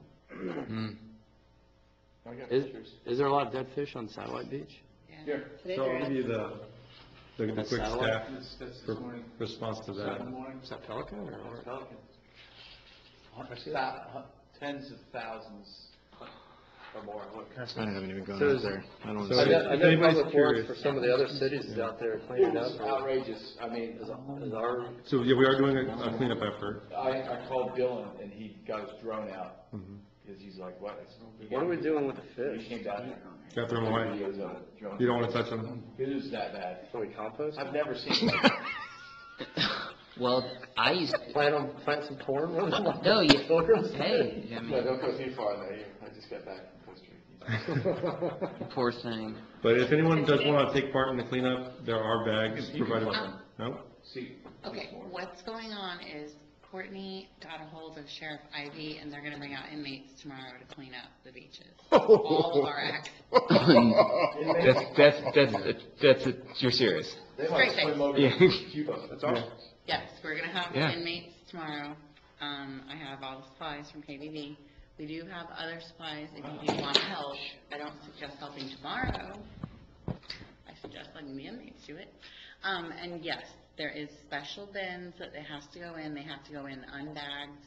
I got Is pictures. there a lot of dead fish on Satellite Beach? Here. Today So there I'll give is. you the That's quick satellite? staff That's this morning. response to that. 7 in the morning. Is that Pelican or what? Pelican. Tens of thousands or more. I haven't even gone So out is- there. I don't So see I it. know if anybody's public works curious- for some of the other cities out there cleaning up. It's outrageous. I mean, Is our, So, yeah, we are doing a cleanup effort. I called Dylan and he got his drone out. Because he's like, what? I said, what are we doing with the He fish? came down here. Got thrown away. Videos of it, drone. You don't want to touch them? It is that bad. Can we compost? I've never seen it. Well, I used, Plant some corn with them? no, you, hey, I No, mean, don't go too far there. I just got back from Costa Rica. poor thing. But if anyone does want to take part in the cleanup, there are bags provided. No? See. Okay, what's going on is Courtney got a hold of Sheriff Ivy, and they're gonna bring out inmates tomorrow to clean up the beaches. All of our accidents. You're serious. They might Great swim thing. over Yeah. to Cuba. That's awesome. Yes, we're gonna have Yeah. inmates tomorrow. I have all the supplies from KBB. We do have other supplies if you do want help. I don't suggest helping tomorrow. I suggest letting the inmates do it. And yes, there is special bins that they have to go in. They have to go in unbagged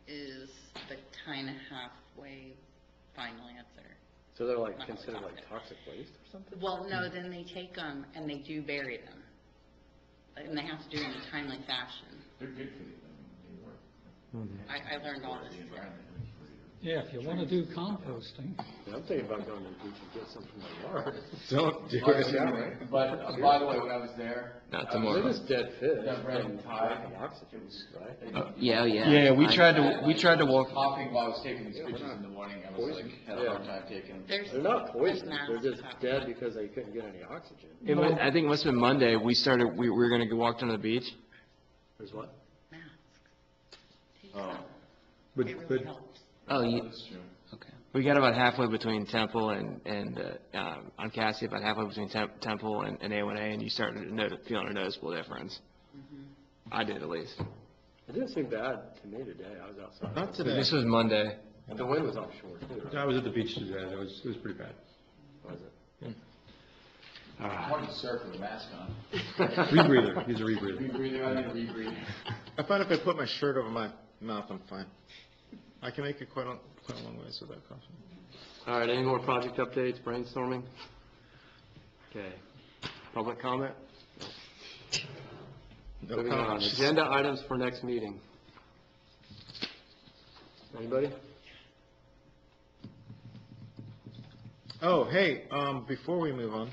is the kind of halfway final answer. So they're like considered like toxic waste or something? Well, no, then they take them and they do bury them. And they have to do it in a timely fashion. They're good for you. I learned all this. Yeah, if you want to do composting, Yeah, I'm thinking about going to the beach and get some from my yard. Don't do But, by the way, when I was there. Not It tomorrow. is dead fish. That red and tide, lack of oxygen, it was, right? Yeah, oh, yeah. Yeah, we I- tried to walk. coughing while I was taking these pictures in the morning. I was like, had a hard time taking them. There's They're not poisonous, masks they're just out dead there. because they couldn't get any oxygen. I think it must have been Monday, we were gonna go walk down to the beach. There's what? Masks. Take Oh. some. But, It really but helps. Oh, you, That's true. okay. We got about halfway between Temple and on Cassie, about halfway between Temple and A1A, and you started to feel a noticeable difference. I did, at least. It didn't seem bad to me today, I was outside. Not today. This was Monday. And the wind was offshore too, right? I was at the beach today, it was pretty bad. Was it? Hard to surf with a mask on. Rebreather, he's a rebreather. Rebreather, I need a rebreather. I find if I put my shirt over my mouth, I'm fine. I can make it quite a long ways without coughing. All right, any more project updates, brainstorming? Okay. Public comment? No Moving on, comments. agenda items for next meeting. Anybody? Oh, hey, before we move on,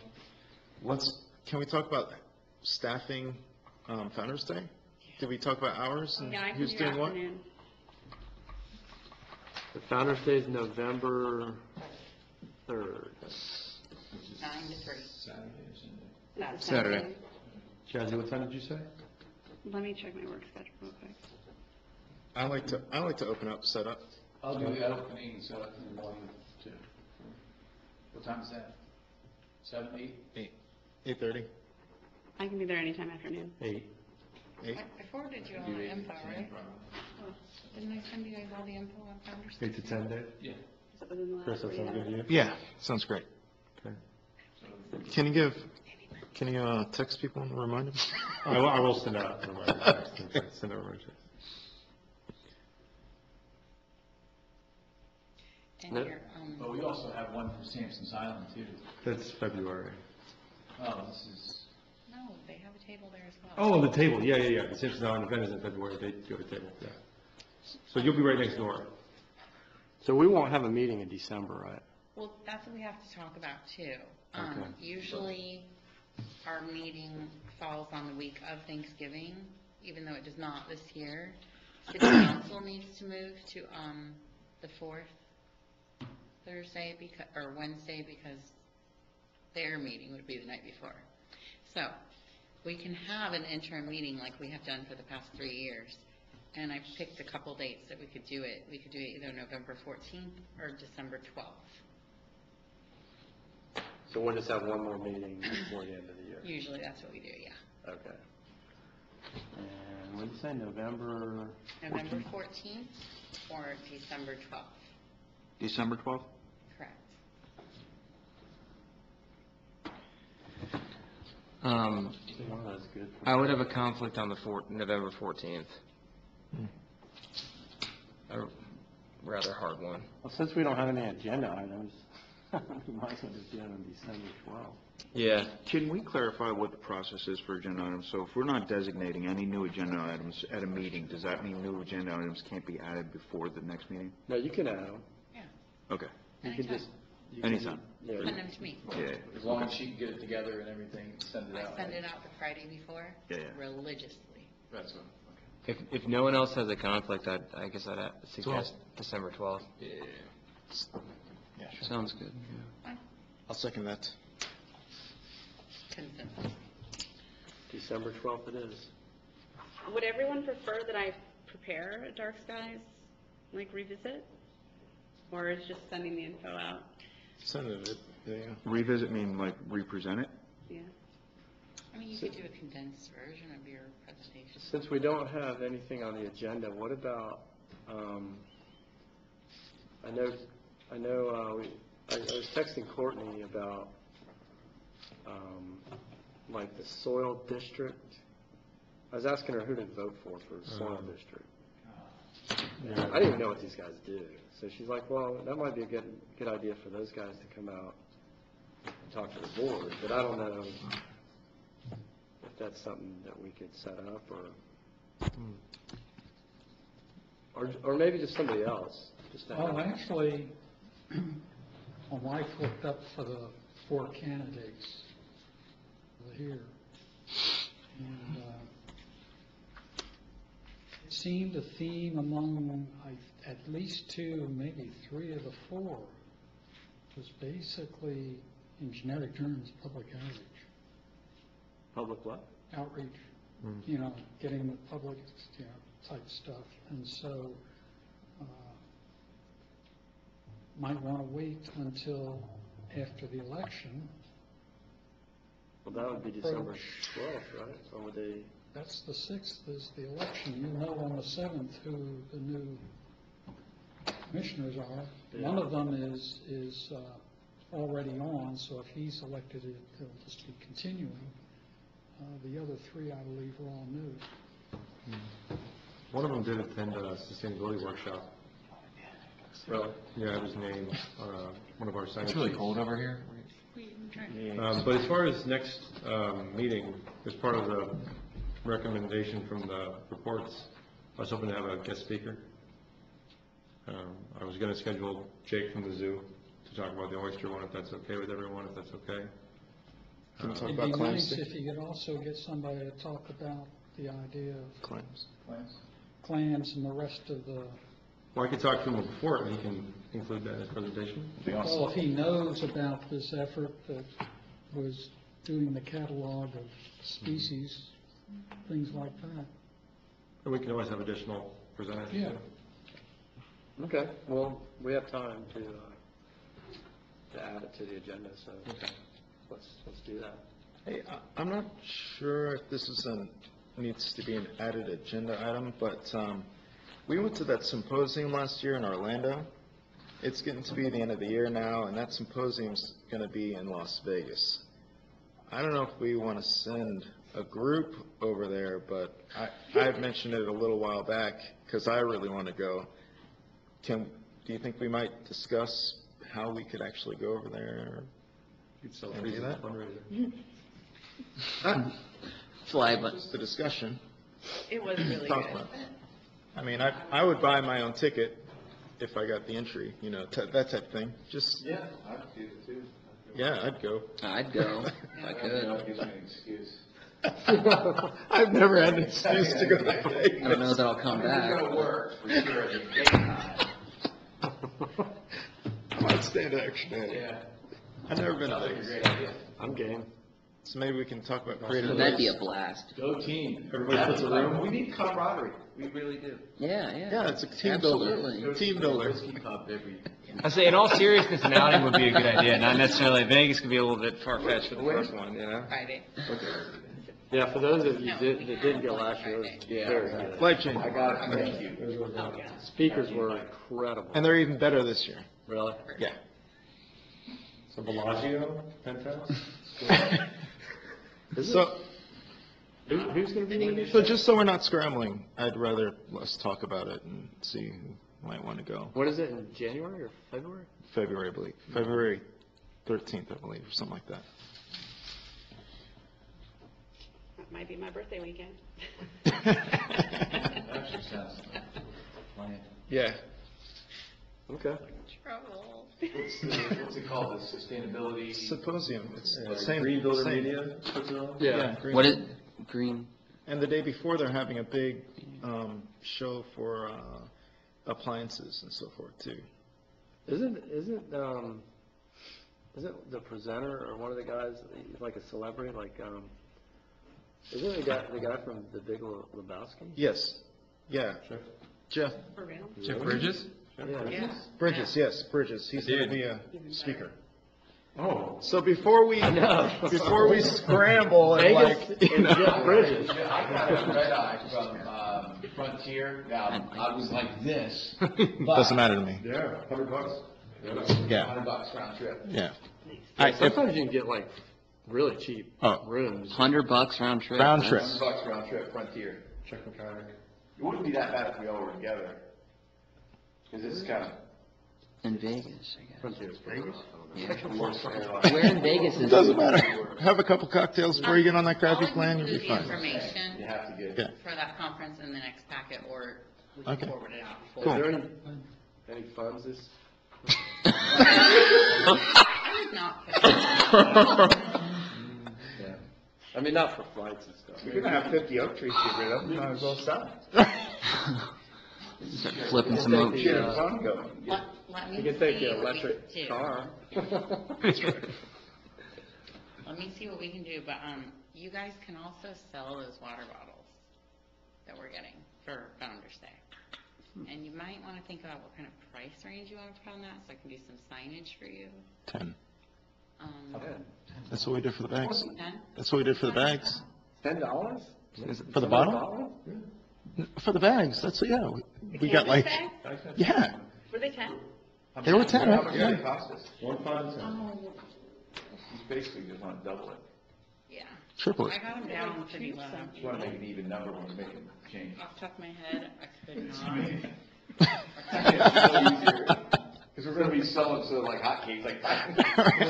can we talk about staffing, Founder's Day? Did we talk about hours and Yeah, I can who's do doing what? afternoon. The Founder's Day is November 3rd. 9 to 3. Saturday or Sunday? That's Saturday. Jazzy, what time did you say? Let me check my work schedule real quick. I like to open up, set up. I'll do that opening and set up in the morning too. What time is that? 7, 8? 8:30? I can be there anytime afternoon. 8. I forwarded you all the info, right? Didn't I send you guys all the info on Founders? 8 to 10, Dave? Yeah. Is it within the last Chris, that 3 sounds good to days? you? Yeah, sounds great. Okay. Can you text people and remind them? I will send out a reminder text and send out a reminder text. And Yep. your, But we also have one for Sampson's Island too. That's February. Oh, this is, no, they have a table there as well. Oh, the table, yeah. The Simpsons Island event is in February, they do have a table, yeah. So you'll be right next door. So we won't have a meeting in December, right? Well, that's what we have to talk about too. Okay. Usually, our meeting falls on the week of Thanksgiving, even though it does not this year. City council needs to move to, the 4th Thursday or Wednesday, because their meeting would be the night before. So, we can have an interim meeting like we have done for the past 3 years. And I picked a couple dates that we could do it. We could do it either November 14th or December 12th. So we'll just have one more meeting before the end of the year? Usually that's what we do, yeah. Okay. And what did you say, November? November 14th or December 12th, December 12th? correct. One of those good. I would have a conflict on the November 14th. A rather hard one. Well, since we don't have any agenda items, we might as well just do it on December 12th. Yeah. Can we clarify what the process is for agenda items? So if we're not designating any new agenda items at a meeting, does that mean new agenda items can't be added before the next meeting? No, you can add them. Yeah, Okay. You can anytime. just. you can- Anytime. Yeah. Send them to me. Yeah. As long as she can get it together and everything, send it I out. send right? it out the Friday before, Yeah. religiously. That's what, If no one else has a conflict, I guess I'd suggest December 12th. okay. Yeah. Sounds good. I'll second that. Consensus. December 12th it is. Would everyone prefer that I prepare a Dark Skies, like revisit? Or is just sending the info out? Send it, yeah. Revisit mean like represent it? Yeah. I mean, you could do a condensed version of your presentation. Since we don't have anything on the agenda, what about, I was texting Courtney about, like the soil district. I was asking her who to vote for the soil district. I didn't even know what these guys do. So she's like, well, that might be a good idea for those guys to come out and talk to the board, but I don't know if that's something that we could set up or maybe just somebody else. Just to Well, have- actually, my wife looked up for the 4 candidates here, and it seemed a theme among at least 2, maybe 3 of the 4 was basically, in generic terms, public outreach. Public what? Outreach, getting the public, type stuff. And so, might want to wait until after the election. Well, that would be December 12th, right? Or would they? That's the 6th is the election. You know on the 7th who the new commissioners are. Yeah. One of them is already on, so if he's elected, it'll just be continuing. The other 3, I believe, are all new. One of them did attend a sustainability workshop. Really? Yeah, it was named, one of our science. It's really cold over here. But as far as next meeting, as part of the recommendation from the reports, I was hoping to have a guest speaker. I was going to schedule Jake from the zoo to talk about the oyster one, if that's okay with everyone, if that's okay. Can we talk It'd about be claims? nice if you could also get somebody to talk about the idea of Claims. clams and the rest of the, Well, I could talk to him before, and he can include that in his presentation. well, if he knows about this effort that was doing the catalog of species, things like that. And we can always have additional presenters. Yeah. Okay, well, we have time to add it to the agenda, so let's do that. Hey, I'm not sure if this needs to be an added agenda item, but we went to that symposium last year in Orlando. It's getting to be the end of the year now, and that symposium's going to be in Las Vegas. I don't know if we want to send a group over there, but I had mentioned it a little while back because I really want to go. Do you think we might discuss how we could actually go over there? You'd sell and trees do as a that? fundraiser. Fly, but Just the discussion. It was really Talk good. about it. I mean, I would buy my own ticket if I got the entry, that type of thing. Just, Yeah, I'd do it too. yeah, I'd go. I'd go if I could. That gives me an excuse. I've never had an excuse to go to I don't know Vegas. that I'll come back. It's gonna work for sure at the daytime. I might stand an extra day. Yeah. I've never been to Sounds like a Vegas. great idea. I'm game. So maybe we can talk about creative That'd be ways. a blast. Go team. Everybody puts a room. We need camaraderie. We really do. Yeah, yeah. Yeah, it's a team builder. Absolutely. Team builder. Whiskey pub every. I say, in all seriousness, an outing would be a good idea, not necessarily, Vegas could be a little bit far-fetched for the first one, you know? Friday. Yeah, for those of you No, that we that have didn't go one last year, it was Friday. very good. Life changing. I got it. Thank you. Speakers were incredible. And they're even better this year. Really? Yeah. So Bellagio, Penthouse? So, Who's gonna be winning? so just so we're not scrambling, I'd rather let's talk about it and see who might want to go. What is it, in January or February? February, I believe. February 13th, I believe, or something like that. That might be my birthday weekend. Actually sounds like a plan. Yeah. Okay. Trouble. What's it called, the sustainability? Symposium. It's the Like same. Green Builder same- Media puts it on? Yeah. Green What is, Builder. green, And the day before, they're having a big show for appliances and so forth, too. Isn't the presenter or one of the guys like a celebrity, isn't the guy from The Big Lebowski? Yes. Yeah. Jeff For real? Jeff Bridges? Yeah. Bridges, yes, Bridges. He's going to be a Even better. speaker. Oh. So before we scramble and Vegas like, you and know. Jeff Bridges. I got a red eye from Frontier. Now, I was like this. but Doesn't matter to me. Yeah, $100. Yeah. $100 round trip. Yeah. Sometimes you can get like really cheap Oh. rooms. $100 round trip? Round trip. $100 round trip, Frontier. Check mechanic. It wouldn't be that bad if we all were together. Because it's kind of. In Vegas, I guess. Frontier's Vegas? Where in Vegas is? Doesn't matter. Have a couple cocktails before you get on that crappy I'll plan, you'll include be the fine. information You have to get. Yeah. for that conference in the next packet, or we can Okay. forward it out. Is Cool. there any funds this? I would not put Yeah. I mean, not for flights and stuff. You're gonna have 50 oak trees to get rid of, you might as well sell. Start flipping some oak Take trees. the, Fun going. Let me You can take see the what we electric can do. car. Let me see what we can do, but, you guys can also sell those water bottles that we're getting for Founder's Day. And you might wanna think about what kind of price range you wanna put on that, so I can do some signage for you. 10. Um, That's what we did for the bags. 10? That's what we did for the bags. $10? For the bottle? For the bags, that's, yeah. We got like, yeah, Were they 10? they were 10, How right? much did Yeah. it cost us? 1, 5, and 10. Oh, You basically just want to double it. yeah. Triple I it. Oh, got them down pretty low. You want to make an even number when you make a change. Off the top of my head, I could not. Because we're going to be selling so like hotcakes, like.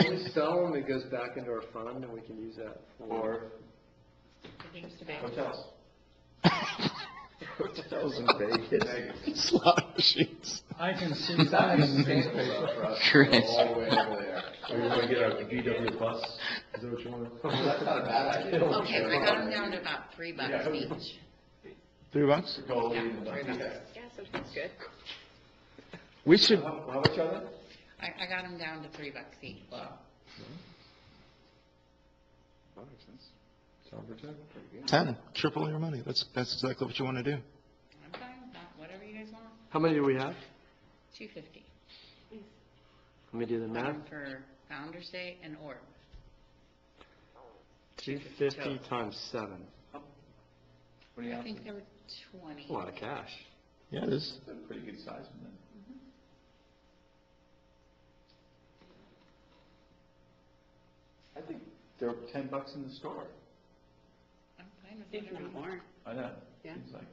When we sell them, it goes back into our fund and we can use that Or It used to be. hotels. Hotels in Vegas. Slot machines. I can see It's not that in the sustainable newspaper. though for us. Chris. All the way over there. Or you want to get a VW bus? Is that what you want? Well, that's not a bad idea. Okay, I got them down to about $3 each. $3? Gold and stuff. Yeah, so that's good. We should, How much are they? I got them down to $3 each. Wow. Sound for 10? 10, triple your money. That's exactly what you want to do. I'm fine with that, whatever you guys want. How many do we have? $250. Let me do the math. One for Founder's Day and Orb. 250 times 7. What do you I have? think there were 20. A lot of cash. Yeah, it is. That's a pretty good size one then. I think they're $10 in the store. I'm fine with If whatever not you want. more. I know. Yeah. Seems like.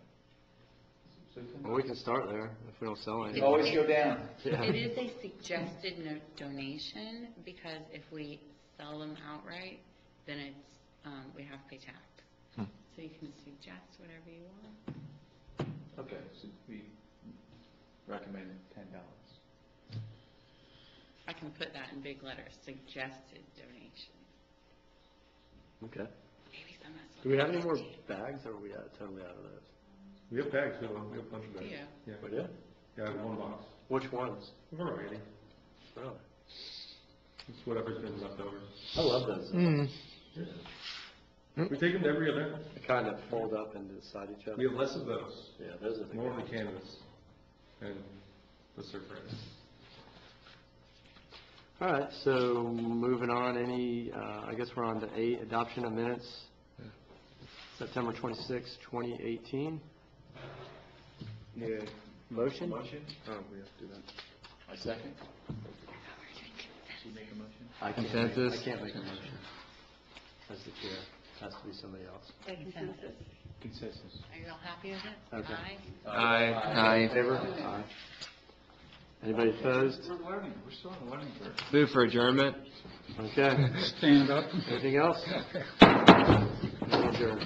So Well, we can start there if we don't sell $10. any. Always go down. Yeah. It is a suggested donation, because if we sell them outright, then it's, we have to pay tax. Hmm. So you can suggest whatever you want. Okay, so we recommend $10. I can put that in big letters, suggested donation. Okay. Maybe some of us Do we have any more bags, or are we totally out of those? We have bags, we have a bunch of bags. Yeah. Yeah, We do? yeah, one box. Which ones? A variety. Really? It's whatever's been left over. I love those. Mm. We take them to every event. They kind of fold up and beside each other. We have less of those, Yeah, those are the more of good the ones. canvas, and the surfers. All right, so moving on, I guess we're on to 8, adoption of minutes, September 26, 2018. Need a motion? Motion? Oh, we have to do that. I second. Should you make a motion? I can't Consensus? I can't make a motion. As the chair, has to be somebody else. By consensus. Consensus. Are you all happy with it? Okay. Aye. Aye. Favor? Aye. Anybody opposed? We're learning, we're still on the learning curve. Move for adjournment. Okay. Stand up. Anything else? Meeting adjourned.